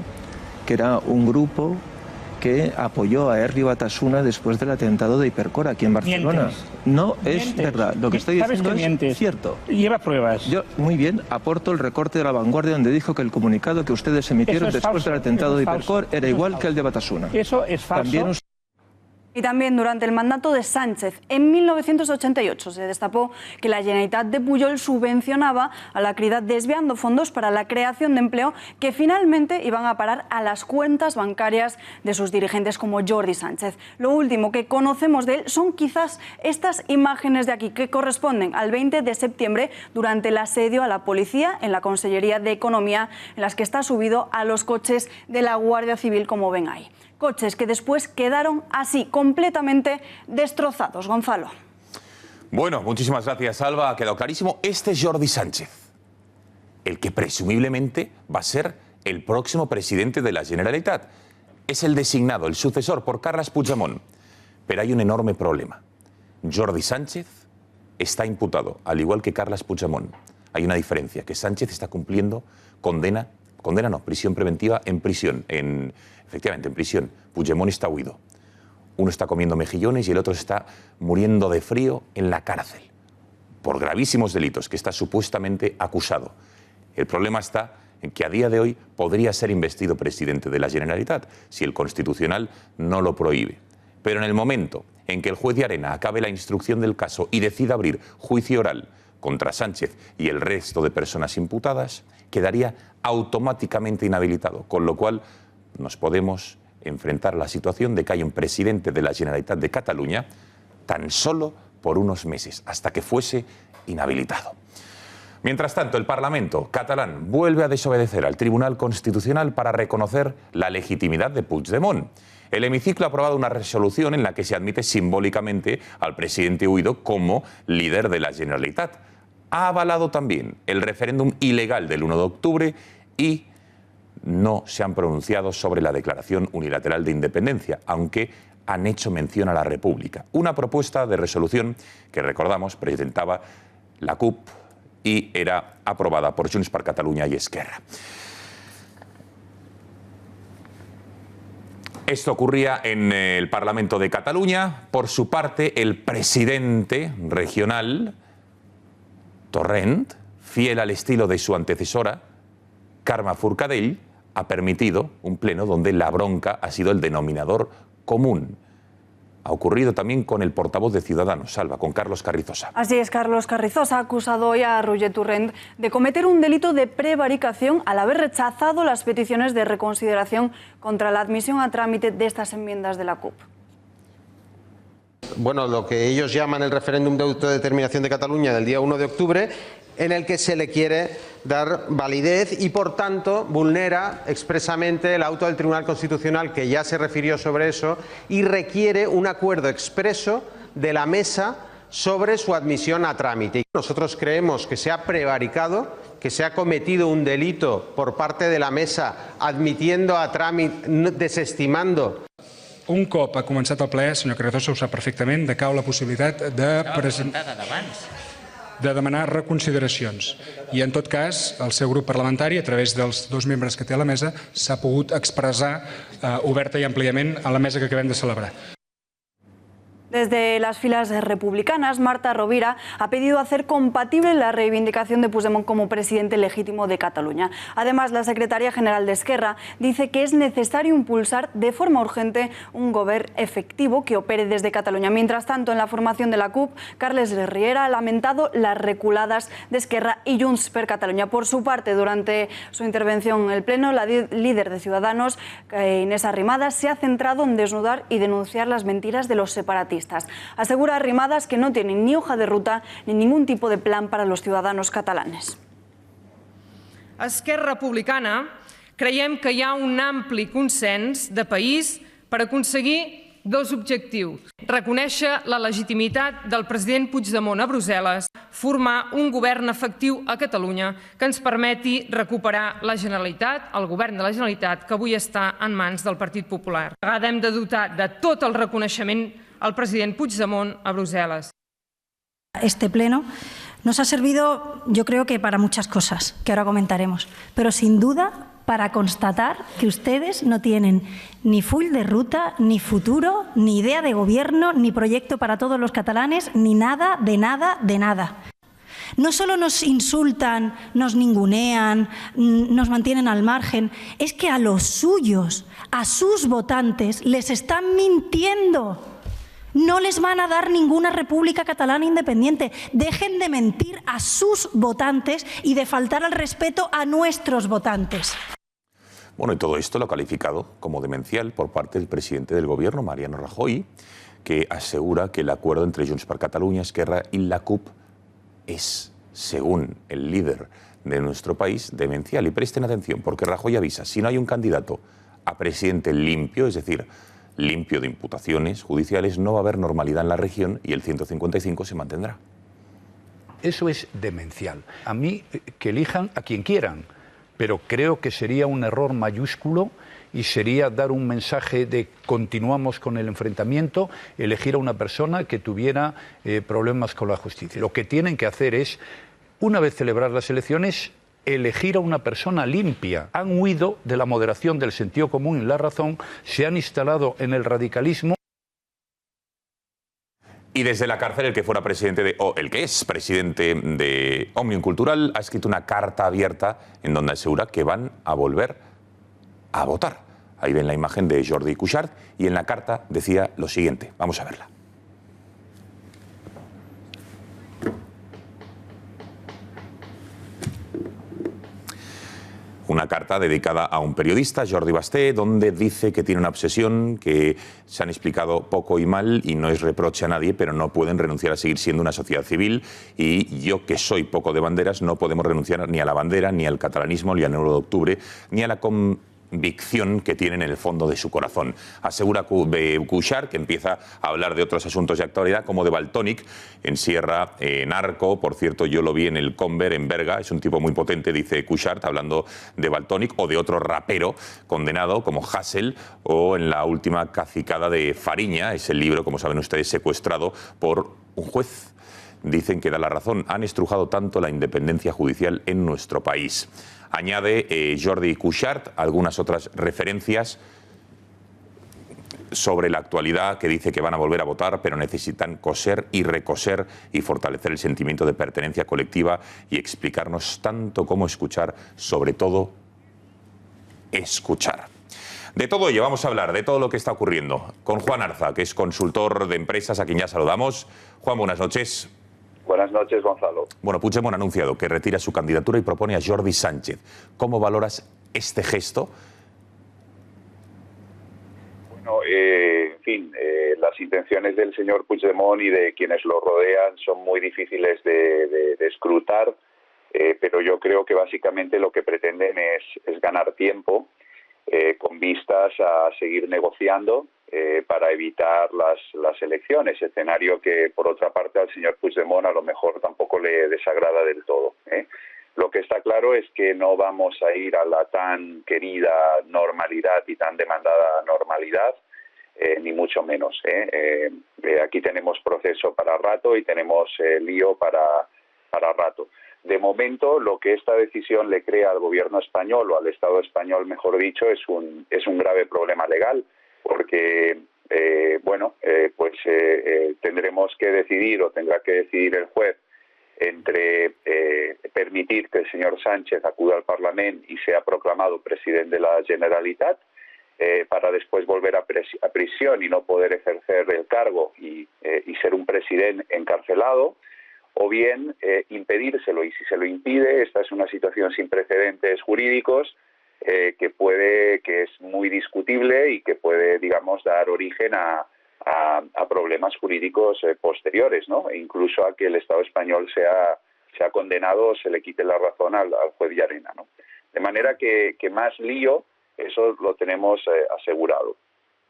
que era un grupo que apoyó a Herri Batasuna después del atentado de Hipercor aquí en Barcelona. Mientes. No es Mientes. verdad. Lo que estoy diciendo es cierto. Lleva pruebas. Yo, muy bien, aporto el recorte de La Vanguardia donde dijo que el comunicado que ustedes emitieron después del atentado de Hipercor era igual que el de Batasuna. Eso es falso. También Y también durante el mandato de Sánchez, en 1988, se destapó que la Generalitat de Pujol subvencionaba a la Crida desviando fondos para la creación de empleo que finalmente iban a parar a las cuentas bancarias de sus dirigentes como Jordi Sánchez. Lo último que conocemos de él son quizás estas imágenes de aquí, que corresponden al 20 de septiembre durante el asedio a la policía en la Consellería de Economía, en las que está subido a los coches de la Guardia Civil, como ven ahí. Coches que después quedaron así, completamente destrozados. Gonzalo. Bueno, muchísimas gracias, Alba. Ha quedado clarísimo. Este es Jordi Sánchez, el que presumiblemente va a ser el próximo presidente de la Generalitat. Es el designado, el sucesor por Carles Puigdemont. Pero hay un enorme problema. Jordi Sánchez está imputado, al igual que Carles Puigdemont. Hay una diferencia, que Sánchez está cumpliendo prisión preventiva en prisión, efectivamente en prisión. Puigdemont está huido. Uno está comiendo mejillones y el otro está muriendo de frío en la cárcel por gravísimos delitos que está supuestamente acusado. El problema está en que a día de hoy podría ser investido presidente de la Generalitat si el Constitucional no lo prohíbe. Pero en el momento en que el juez de Arena acabe la instrucción del caso y decida abrir juicio oral contra Sánchez y el resto de personas imputadas, quedaría automáticamente inhabilitado, con lo cual nos podemos enfrentar a la situación de que haya un presidente de la Generalitat de Cataluña tan solo por unos meses, hasta que fuese inhabilitado. Mientras tanto, el Parlamento catalán vuelve a desobedecer al Tribunal Constitucional para reconocer la legitimidad de Puigdemont. El hemiciclo ha aprobado una resolución en la que se admite simbólicamente al presidente huido como líder de la Generalitat. Ha avalado también el referéndum ilegal del 1 de octubre y no se han pronunciado sobre la declaración unilateral de independencia, aunque han hecho mención a la República. Una propuesta de resolución que, recordamos, presentaba la CUP y era aprobada por Junts per Catalunya y Esquerra. Esto ocurría en el Parlamento de Cataluña. Por su parte, el presidente regional, Torrent, fiel al estilo de su antecesora, Carme Forcadell, ha permitido un pleno donde la bronca ha sido el denominador común. Ha ocurrido también con el portavoz de Ciudadanos, Salva, con Carlos Carrizosa. Así es, Carlos Carrizosa ha acusado hoy a Roger Torrent de cometer un delito de prevaricación al haber rechazado las peticiones de reconsideración contra la admisión a trámite de estas enmiendas de la CUP. Bueno, lo que ellos llaman el referéndum de autodeterminación de Cataluña del día 1 de octubre, en el que se le quiere dar validez y, por tanto, vulnera expresamente el auto del Tribunal Constitucional, que ya se refirió sobre eso, y requiere un acuerdo expreso de la mesa sobre su admisión a trámite. Nosotros creemos que se ha prevaricado, que se ha cometido un delito por parte de la mesa admitiendo a trámite, desestimando. Un cop ha començat el ple, senyor Carrizosa ho sap perfectament, decau la possibilitat de demanar reconsideracions. I en tot cas, el seu grup parlamentari, a través dels dos membres que té a la mesa, s'ha pogut expressar oberta i àmpliament a la mesa que acabem de celebrar. Desde las filas republicanas, Marta Rovira ha pedido hacer compatible la reivindicación de Puigdemont como presidente legítimo de Cataluña. Además, la secretaria general de Esquerra dice que es necesario impulsar de forma urgente un gobierno efectivo que opere desde Cataluña. Mientras tanto, en la formación de la CUP, Carles Riera ha lamentado las reculadas de Esquerra y Junts per Catalunya. Por su parte, durante su intervención en el Pleno, la líder de Ciudadanos, Inés Arrimadas, se ha centrado en desnudar y denunciar las mentiras de los separatistas. Asegura Arrimadas que no tienen ni hoja de ruta ni ningún tipo de plan para los ciudadanos catalanes. A Esquerra Republicana creiem que hi ha un ampli consens de país per aconseguir dos objectius. Reconèixer la legitimitat del president Puigdemont a Brussel·les, formar un govern efectiu a Catalunya que ens permeti recuperar la Generalitat, el govern de la Generalitat, que avui està en mans del Partit Popular. A vegada hem de dotar de tot el reconeixement al president Puigdemont a Bruselas. Este pleno nos ha servido, yo creo que para muchas cosas, que ahora comentaremos, pero sin duda para constatar que ustedes no tienen ni full de ruta, ni futuro, ni idea de gobierno, ni proyecto para todos los catalanes, ni nada, de nada, de nada. No solo nos insultan, nos ningunean, nos mantienen al margen, es que a los suyos, a sus votantes, les están mintiendo. No les van a dar ninguna república catalana independiente. Dejen de mentir a sus votantes y de faltar al respeto a nuestros votantes. Bueno, y todo esto lo ha calificado como demencial por parte del presidente del Gobierno, Mariano Rajoy, que asegura que el acuerdo entre Junts per Catalunya, Esquerra y la CUP es, según el líder de nuestro país, demencial. Y presten atención, porque Rajoy avisa, si no hay un candidato a presidente limpio, es decir, limpio de imputaciones judiciales, no va a haber normalidad en la región y el 155 se mantendrá. Eso es demencial. A mí, que elijan a quien quieran, pero creo que sería un error mayúsculo y sería dar un mensaje de continuamos con el enfrentamiento, elegir a una persona que tuviera problemas con la justicia. Lo que tienen que hacer es, una vez celebrar las elecciones, elegir a una persona limpia. Han huido de la moderación, del sentido común y la razón, se han instalado en el radicalismo. Y desde la cárcel, el que fuera presidente el que es presidente de Òmnium Cultural ha escrito una carta abierta en donde asegura que van a volver a votar. Ahí ven la imagen de Jordi Cuixart y en la carta decía lo siguiente. Vamos a verla. Una carta dedicada a un periodista, Jordi Basté, donde dice que tiene una obsesión, que se han explicado poco y mal y no es reproche a nadie, pero no pueden renunciar a seguir siendo una sociedad civil y yo, que soy poco de banderas, no podemos renunciar ni a la bandera, ni al catalanismo, ni al 9 de octubre, ni a la convicción que tienen en el fondo de su corazón. Asegura Cuixart, que empieza a hablar de otros asuntos de actualidad, como de Valtònyc, en Sierra, narco. Por cierto, yo lo vi en el Conver, en Berga, es un tipo muy potente, dice Cuixart, hablando de Valtònyc, o de otro rapero condenado, como Hassel, o en la última cacicada de Fariña, ese libro, como saben ustedes, secuestrado por un juez. Dicen que da la razón, han estrujado tanto la independencia judicial en nuestro país. Añade Jordi Cuixart algunas otras referencias sobre la actualidad, que dice que van a volver a votar, pero necesitan coser y recoser y fortalecer el sentimiento de pertenencia colectiva y explicarnos tanto como escuchar, sobre todo, escuchar. De todo ello vamos a hablar, de todo lo que está ocurriendo, con Juan Arza, que es consultor de empresas, a quien ya saludamos. Juan, buenas noches. Buenas noches, Gonzalo. Bueno, Puigdemont ha anunciado que retira su candidatura y propone a Jordi Sánchez. ¿Cómo valoras este gesto? Bueno, en fin, las intenciones del señor Puigdemont y de quienes lo rodean son muy difíciles de escrutar, pero yo creo que básicamente lo que pretenden es ganar tiempo con vistas a seguir negociando para evitar las elecciones, escenario que por otra parte al señor Puigdemont a lo mejor tampoco le desagrada del todo. Lo que está claro es que no vamos a ir a la tan querida normalidad y tan demandada normalidad, ni mucho menos. Aquí tenemos proceso para rato y tenemos lío para rato. De momento, lo que esta decisión le crea al gobierno español, o al Estado español, mejor dicho, es un grave problema legal, porque tendremos que decidir, o tendrá que decidir el juez, entre permitir que el señor Sánchez acuda al Parlamento y sea proclamado presidente de la Generalitat, para después volver a prisión y no poder ejercer el cargo y ser un presidente encarcelado, o bien impedírselo, y si se lo impide, esta es una situación sin precedentes jurídicos que es muy discutible y que puede, digamos, dar origen a problemas jurídicos posteriores, ¿no? E incluso a que el Estado español sea condenado o se le quite la razón al juez Llarena, ¿no? De manera que más lío, eso lo tenemos asegurado.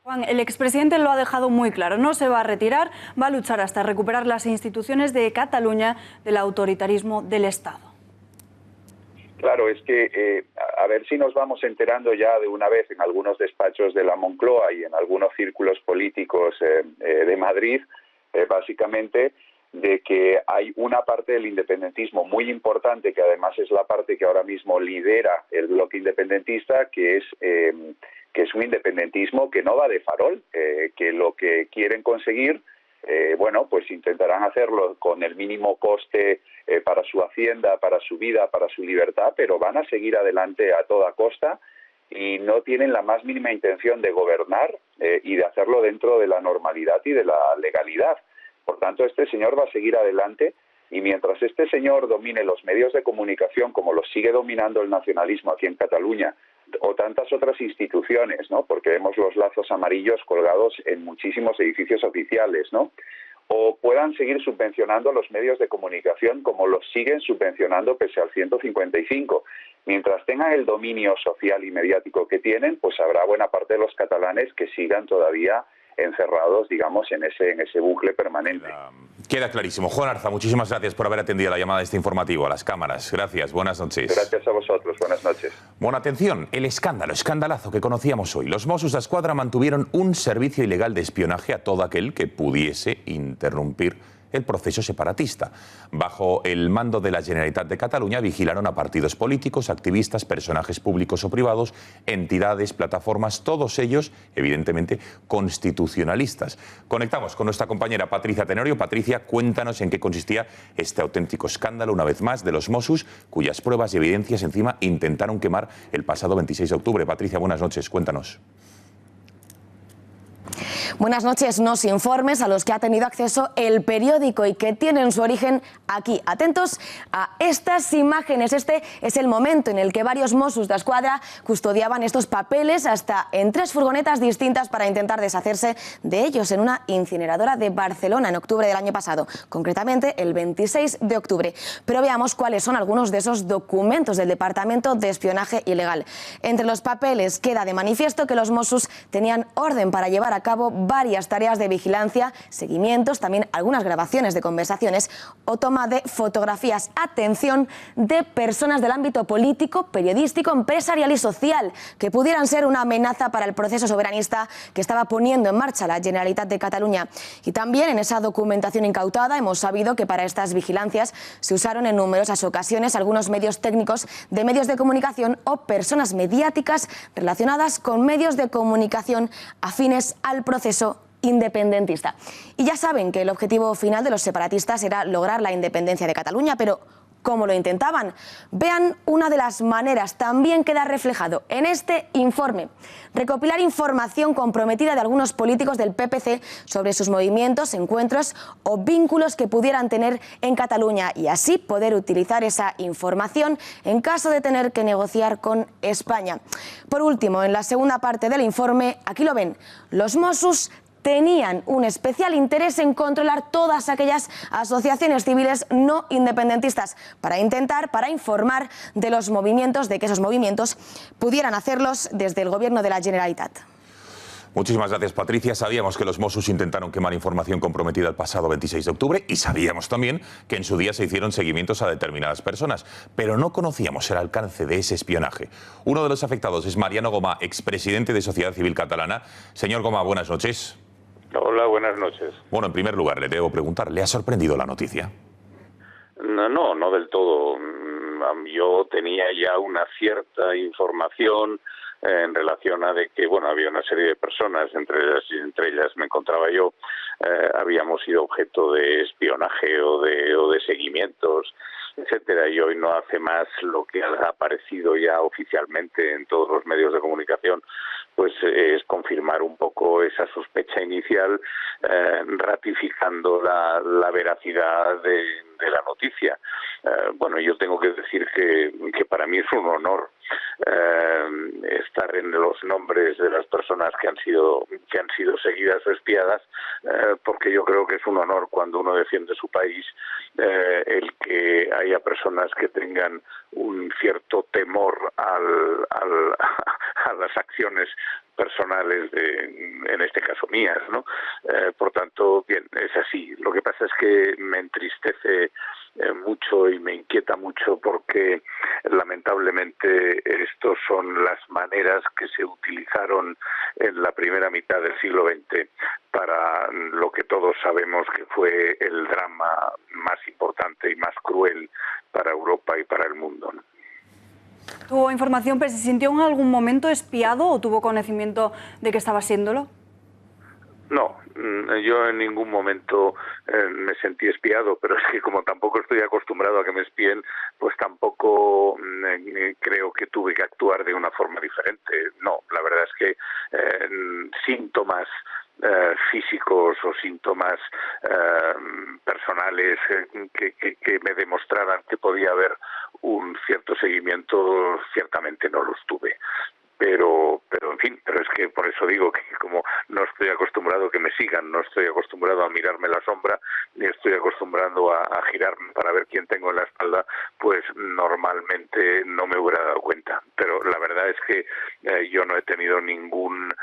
Juan, el expresidente lo ha dejado muy claro, no se va a retirar, va a luchar hasta recuperar las instituciones de Cataluña del autoritarismo del Estado. Claro, es que a ver si nos vamos enterando ya de una vez en algunos despachos de la Moncloa y en algunos círculos políticos de Madrid, básicamente, de que hay una parte del independentismo muy importante, que además es la parte que ahora mismo lidera el bloque independentista, que es un independentismo que no va de farol, que lo que quieren conseguir, pues intentarán hacerlo con el mínimo coste para su hacienda, para su vida, para su libertad, pero van a seguir adelante a toda costa y no tienen la más mínima intención de gobernar y de hacerlo dentro de la normalidad y de la legalidad. Por tanto, este señor va a seguir adelante, y mientras este señor domine los medios de comunicación como los sigue dominando el nacionalismo aquí en Cataluña, o tantas otras instituciones, ¿no? Porque vemos los lazos amarillos colgados en muchísimos edificios oficiales, ¿no? O puedan seguir subvencionando los medios de comunicación como los siguen subvencionando pese al 155. Mientras tengan el dominio social y mediático que tienen, pues habrá buena parte de los catalanes que sigan todavía encerrados, digamos, en ese bucle permanente. Queda clarísimo. Juan Arza, muchísimas gracias por haber atendido la llamada de este informativo a las cámaras. Gracias, buenas noches. Gracias a vosotros, buenas noches. Bueno, atención, el escandalazo que conocíamos hoy. Los Mossos d'Esquadra mantuvieron un servicio ilegal de espionaje a todo aquel que pudiese interrumpir el proceso separatista. Bajo el mando de la Generalitat de Cataluña vigilaron a partidos políticos, activistas, personajes públicos o privados, entidades, plataformas, todos ellos, evidentemente, constitucionalistas. Conectamos con nuestra compañera Patricia Tenorio. Patricia, cuéntanos en qué consistía este auténtico escándalo, una vez más, de los Mossos, cuyas pruebas y evidencias encima intentaron quemar el pasado 26 de octubre. Patricia, buenas noches, cuéntanos. Buenas noches. Unos informes a los que ha tenido acceso el periódico y que tienen su origen aquí. Atentos a estas imágenes. Este es el momento en el que varios Mossos d'Esquadra custodiaban estos papeles hasta en 3 furgonetas distintas para intentar deshacerse de ellos en una incineradora de Barcelona en octubre del año pasado, concretamente el 26 de octubre. Pero veamos cuáles son algunos de esos documentos del Departamento de Espionaje Ilegal. Entre los papeles queda de manifiesto que los Mossos tenían orden para llevar a cabo varias tareas de vigilancia, seguimientos, también algunas grabaciones de conversaciones o toma de fotografías, atención, de personas del ámbito político, periodístico, empresarial y social que pudieran ser una amenaza para el proceso soberanista que estaba poniendo en marcha la Generalitat de Cataluña. Y también en esa documentación incautada hemos sabido que para estas vigilancias se usaron en numerosas ocasiones algunos medios técnicos de medios de comunicación o personas mediáticas relacionadas con medios de comunicación afines al proceso independentista. Y ya saben que el objetivo final de los separatistas era lograr la independencia de Cataluña, pero cómo lo intentaban. Vean una de las maneras, también queda reflejado en este informe. Recopilar información comprometida de algunos políticos del PPC sobre sus movimientos, encuentros o vínculos que pudieran tener en Cataluña y así poder utilizar esa información en caso de tener que negociar con España. Por último, en la segunda parte del informe, aquí lo ven, los Mossos tenían un especial interés en controlar todas aquellas asociaciones civiles no independentistas para informar de los movimientos, de que esos movimientos pudieran hacerlos desde el Gobierno de la Generalitat. Muchísimas gracias, Patricia. Sabíamos que los Mossos intentaron quemar información comprometida el pasado 26 de octubre y sabíamos también que en su día se hicieron seguimientos a determinadas personas, pero no conocíamos el alcance de ese espionaje. Uno de los afectados es Mariano Gomà, expresidente de Sociedad Civil Catalana. Señor Gomà, buenas noches. Hola, buenas noches. Bueno, en primer lugar, le debo preguntar, ¿le ha sorprendido la noticia? No del todo. Yo tenía ya una cierta información en relación a de que, bueno, había una serie de personas, entre ellas me encontraba yo, habíamos sido objeto de espionaje o de seguimientos, etcétera, y hoy no hace más lo que ha aparecido ya oficialmente en todos los medios de comunicación, pues es confirmar un poco esa sospecha inicial, ratificando la veracidad de la noticia. Bueno, yo tengo que decir que para mí es un honor estar en los nombres de las personas que han sido seguidas o espiadas, porque yo creo que es un honor cuando uno defiende su país el que haya personas que tengan un cierto temor a las acciones personales en este caso mías, ¿no? Por tanto, bien, es así. Lo que pasa es que me entristece mucho y me inquieta mucho porque lamentablemente estos son las maneras que se utilizaron en la primera mitad del siglo XX para lo que todos sabemos que fue el drama más importante y más cruel para Europa y para el mundo, ¿no? ¿Tuvo información, pero se sintió en algún momento espiado o tuvo conocimiento de que estaba siéndolo? No, yo en ningún momento me sentí espiado, pero es que como tampoco estoy acostumbrado a que me espíen, pues tampoco creo que tuve que actuar de una forma diferente. No, la verdad es que síntomas físicos o síntomas personales que me demostraran que podía haber un cierto seguimiento, ciertamente no los tuve. Pero en fin, pero es que por eso digo que como no estoy acostumbrado a que me sigan, no estoy acostumbrado a mirarme la sombra, ni estoy acostumbrado a girarme para ver quién tengo en la espalda, pues normalmente no me hubiera dado cuenta. Pero la verdad es que yo no he tenido ninguna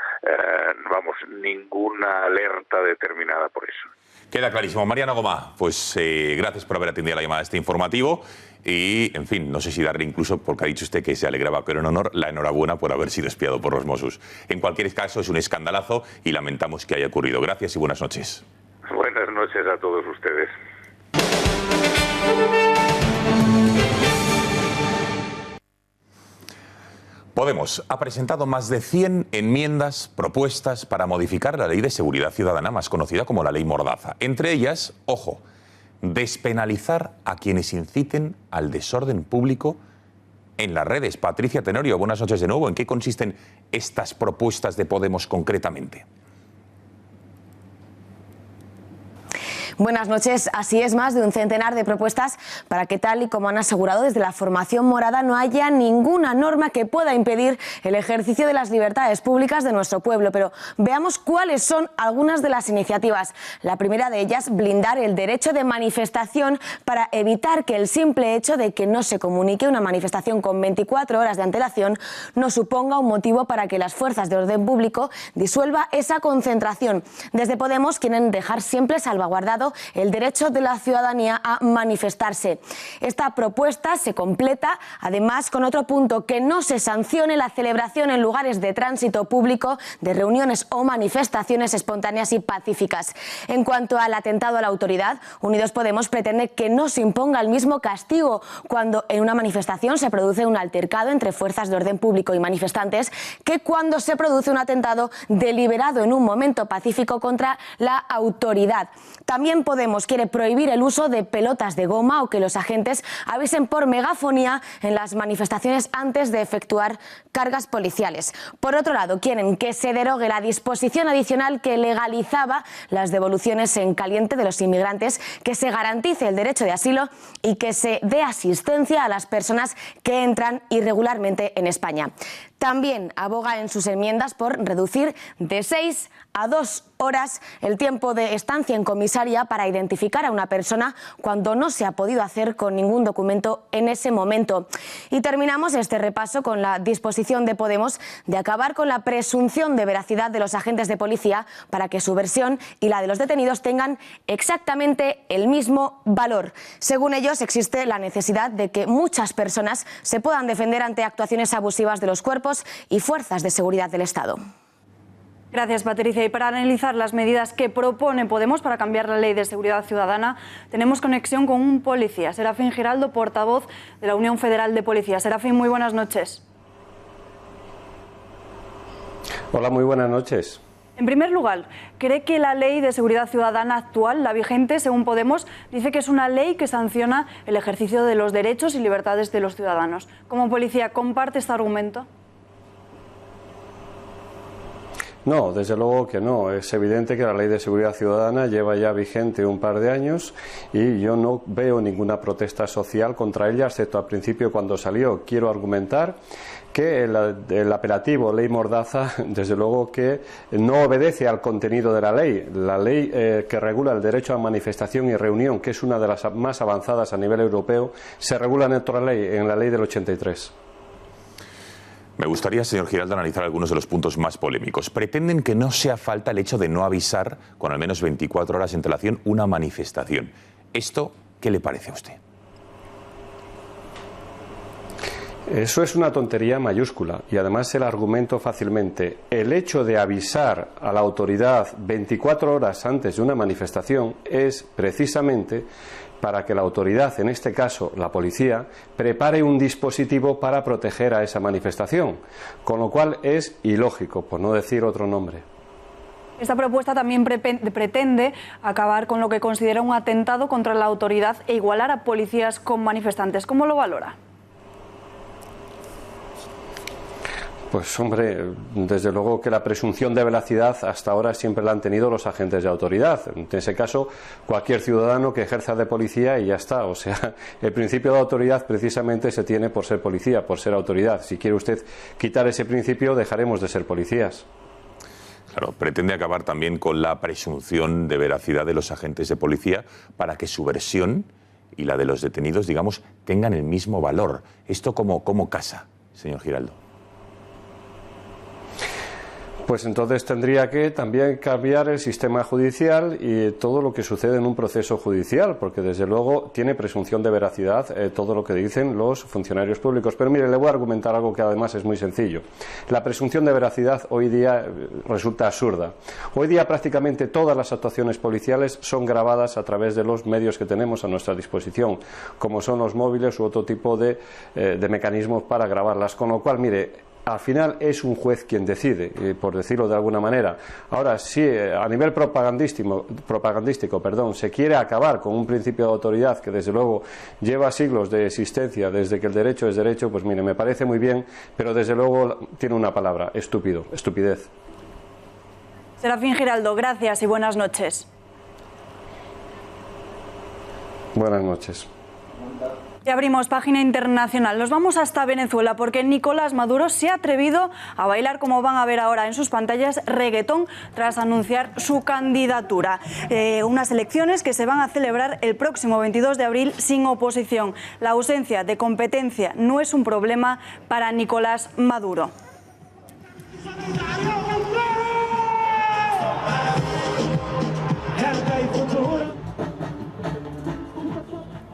alerta determinada por eso. Queda clarísimo. Mariano Gomà, pues gracias por haber atendido la llamada a este informativo y, en fin, no sé si darle incluso, porque ha dicho usted que se alegraba, pero en honor, la enhorabuena por haber sido espiado por los Mossos. En cualquier caso, es un escandalazo y lamentamos que haya ocurrido. Gracias y buenas noches. Buenas noches a todos ustedes. Podemos ha presentado más de 100 enmiendas propuestas para modificar la Ley de Seguridad Ciudadana, más conocida como la Ley Mordaza. Entre ellas, ojo, despenalizar a quienes inciten al desorden público en las redes. Patricia Tenorio, buenas noches de nuevo. ¿En qué consisten estas propuestas de Podemos concretamente? Buenas noches. Así es, más de un centenar de propuestas para que, tal y como han asegurado desde la formación morada, no haya ninguna norma que pueda impedir el ejercicio de las libertades públicas de nuestro pueblo. Pero veamos cuáles son algunas de las iniciativas. La primera de ellas, blindar el derecho de manifestación para evitar que el simple hecho de que no se comunique una manifestación con 24 horas de antelación no suponga un motivo para que las fuerzas de orden público disuelva esa concentración. Desde Podemos quieren dejar siempre salvaguardado el derecho de la ciudadanía a manifestarse. Esta propuesta se completa además con otro punto: que no se sancione la celebración en lugares de tránsito público de reuniones o manifestaciones espontáneas y pacíficas. En cuanto al atentado a la autoridad, Unidos Podemos pretende que no se imponga el mismo castigo cuando en una manifestación se produce un altercado entre fuerzas de orden público y manifestantes que cuando se produce un atentado deliberado en un momento pacífico contra la autoridad. También También Podemos quiere prohibir el uso de pelotas de goma o que los agentes avisen por megafonía en las manifestaciones antes de efectuar cargas policiales. Por otro lado, quieren que se derogue la disposición adicional que legalizaba las devoluciones en caliente de los inmigrantes, que se garantice el derecho de asilo y que se dé asistencia a las personas que entran irregularmente en España. También aboga en sus enmiendas por reducir de 6 a 2 horas el tiempo de estancia en comisaría para identificar a una persona cuando no se ha podido hacer con ningún documento en ese momento. Y terminamos este repaso con la disposición de Podemos de acabar con la presunción de veracidad de los agentes de policía para que su versión y la de los detenidos tengan exactamente el mismo valor. Según ellos, existe la necesidad de que muchas personas se puedan defender ante actuaciones abusivas de los cuerpos y fuerzas de seguridad del Estado. Gracias, Patricia. Y para analizar las medidas que propone Podemos para cambiar la Ley de Seguridad Ciudadana, tenemos conexión con un policía, Serafín Giraldo, portavoz de la Unión Federal de Policías. Serafín, muy buenas noches. Hola, muy buenas noches. En primer lugar, ¿cree que la Ley de Seguridad Ciudadana actual, la vigente, según Podemos, dice que es una ley que sanciona el ejercicio de los derechos y libertades de los ciudadanos? Como policía, ¿comparte este argumento? No, desde luego que no. Es evidente que la Ley de Seguridad Ciudadana lleva ya vigente un par de años y yo no veo ninguna protesta social contra ella, excepto al principio cuando salió. Quiero argumentar que el apelativo Ley Mordaza, desde luego que no obedece al contenido de la ley. La ley que regula el derecho a manifestación y reunión, que es una de las más avanzadas a nivel europeo, se regula en otra ley, en la Ley del 83. Me gustaría, señor Giraldo, analizar algunos de los puntos más polémicos. Pretenden que no sea falta el hecho de no avisar con al menos 24 horas de antelación una manifestación. ¿Esto qué le parece a usted? Eso es una tontería mayúscula y además se la argumento fácilmente. El hecho de avisar a la autoridad 24 horas antes de una manifestación es precisamente para que la autoridad, en este caso la policía, prepare un dispositivo para proteger a esa manifestación, con lo cual es ilógico, por no decir otro nombre. Esta propuesta también pretende acabar con lo que considera un atentado contra la autoridad e igualar a policías con manifestantes. ¿Cómo lo valora? Pues hombre, desde luego que la presunción de veracidad hasta ahora siempre la han tenido los agentes de autoridad. En ese caso, cualquier ciudadano que ejerza de policía y ya está. O sea, el principio de autoridad precisamente se tiene por ser policía, por ser autoridad. Si quiere usted quitar ese principio, dejaremos de ser policías. Claro, pretende acabar también con la presunción de veracidad de los agentes de policía para que su versión y la de los detenidos, digamos, tengan el mismo valor. ¿Esto cómo casa, señor Giraldo? Pues entonces tendría que también cambiar el sistema judicial y todo lo que sucede en un proceso judicial, porque desde luego tiene presunción de veracidad todo lo que dicen los funcionarios públicos. Pero mire, le voy a argumentar algo que además es muy sencillo. La presunción de veracidad hoy día resulta absurda. Hoy día prácticamente todas las actuaciones policiales son grabadas a través de los medios que tenemos a nuestra disposición, como son los móviles u otro tipo de mecanismos para grabarlas. Con lo cual, mire, al final es un juez quien decide, por decirlo de alguna manera. Ahora, si a nivel propagandístico, se quiere acabar con un principio de autoridad que desde luego lleva siglos de existencia desde que el derecho es derecho, pues mire, me parece muy bien, pero desde luego tiene una palabra: estúpido, estupidez. Serafín Giraldo, gracias y buenas noches. Buenas noches. Y abrimos página internacional. Nos vamos hasta Venezuela porque Nicolás Maduro se ha atrevido a bailar, como van a ver ahora en sus pantallas, reggaetón tras anunciar su candidatura. Unas elecciones que se van a celebrar el próximo 22 de abril sin oposición. La ausencia de competencia no es un problema para Nicolás Maduro.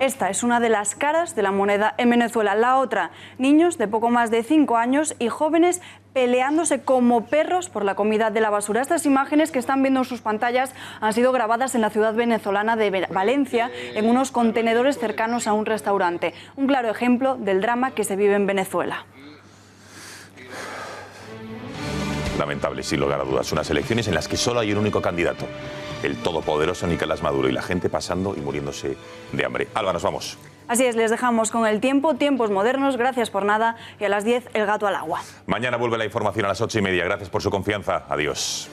Esta es una de las caras de la moneda en Venezuela. La otra, niños de poco más de 5 años y jóvenes peleándose como perros por la comida de la basura. Estas imágenes que están viendo en sus pantallas han sido grabadas en la ciudad venezolana de Valencia, en unos contenedores cercanos a un restaurante. Un claro ejemplo del drama que se vive en Venezuela. Lamentable, sin lugar a dudas, unas elecciones en las que solo hay un único candidato. el todopoderoso Nicolás Maduro y la gente pasando y muriéndose de hambre. Alba, nos vamos. Así es, les dejamos con el tiempo, tiempos modernos, gracias por nada, y a las 10 el gato al agua. Mañana vuelve la información a las 8:30. Gracias por su confianza. Adiós.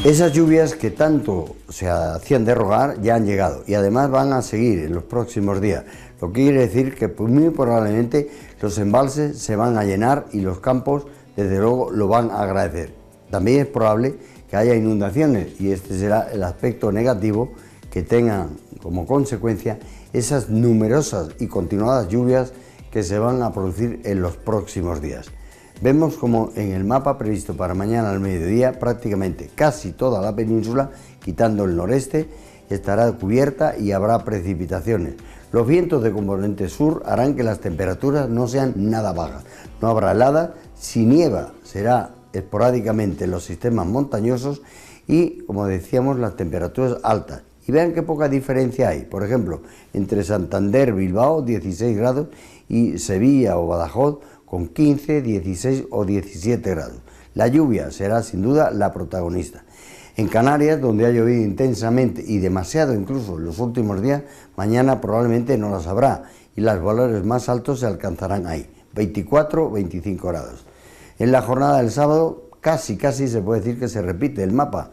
Esas lluvias que tanto se hacían de rogar ya han llegado y además van a seguir en los próximos días, lo que quiere decir que muy probablemente los embalses se van a llenar y los campos desde luego lo van a agradecer. También es probable que haya inundaciones y este será el aspecto negativo que tengan como consecuencia esas numerosas y continuadas lluvias que se van a producir en los próximos días. Vemos como en el mapa previsto para mañana al mediodía prácticamente casi toda la península, quitando el noreste, estará cubierta y habrá precipitaciones. Los vientos de componente sur harán que las temperaturas no sean nada bajas. No habrá heladas, si nieva será esporádicamente en los sistemas montañosos y, como decíamos, las temperaturas altas. Y vean qué poca diferencia hay, por ejemplo, entre Santander, Bilbao, 16 grados y Sevilla o Badajoz, con 15, 16 o 17 grados. La lluvia será sin duda la protagonista. En Canarias, donde ha llovido intensamente y demasiado incluso en los últimos días, mañana probablemente no las habrá y los valores más altos se alcanzarán ahí, 24 o 25 grados. En la jornada del sábado casi se puede decir que se repite el mapa.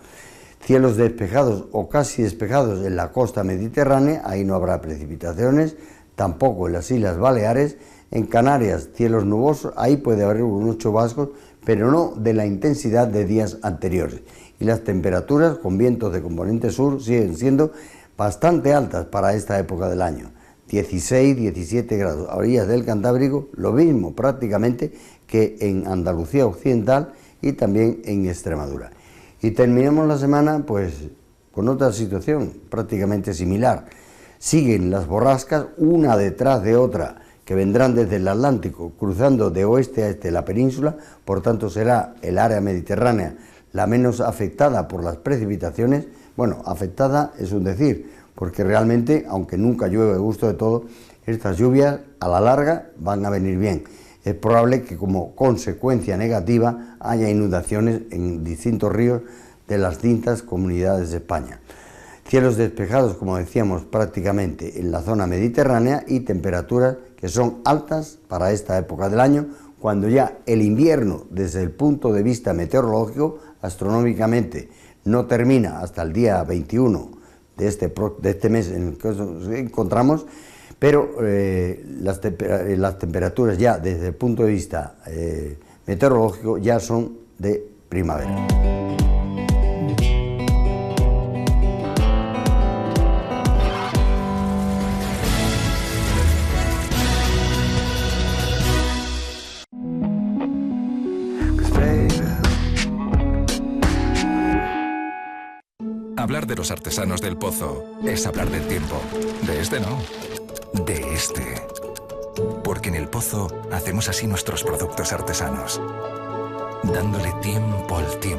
Cielos despejados o casi despejados en la costa mediterránea, ahí no habrá precipitaciones, tampoco en las Islas Baleares. En Canarias, cielos nubosos, ahí puede haber unos chubascos, pero no de la intensidad de días anteriores. Y las temperaturas con vientos de componente sur siguen siendo bastante altas para esta época del año. 16, 17 grados. A orillas del Cantábrico, lo mismo prácticamente que en Andalucía Occidental y también en Extremadura. Y terminamos la semana pues con otra situación prácticamente similar. Siguen las borrascas una detrás de otra, que vendrán desde el Atlántico, cruzando de oeste a este la península, por tanto será el área mediterránea la menos afectada por las precipitaciones. Bueno, afectada es un decir, porque realmente, aunque nunca llueve a gusto de todo, estas lluvias a la larga van a venir bien. Es probable que como consecuencia negativa haya inundaciones en distintos ríos de las distintas comunidades de España. Cielos despejados, como decíamos, prácticamente en la zona mediterránea y temperaturas que son altas para esta época del año, cuando ya el invierno, desde el punto de vista meteorológico, astronómicamente, no termina hasta el día 21 de este mes en el que nos encontramos, pero las temperaturas ya desde el punto de vista meteorológico ya son de primavera. Hablar de los artesanos del Pozo es hablar del tiempo. De este no, de este. Porque en el Pozo hacemos así nuestros productos artesanos, dándole tiempo al tiempo.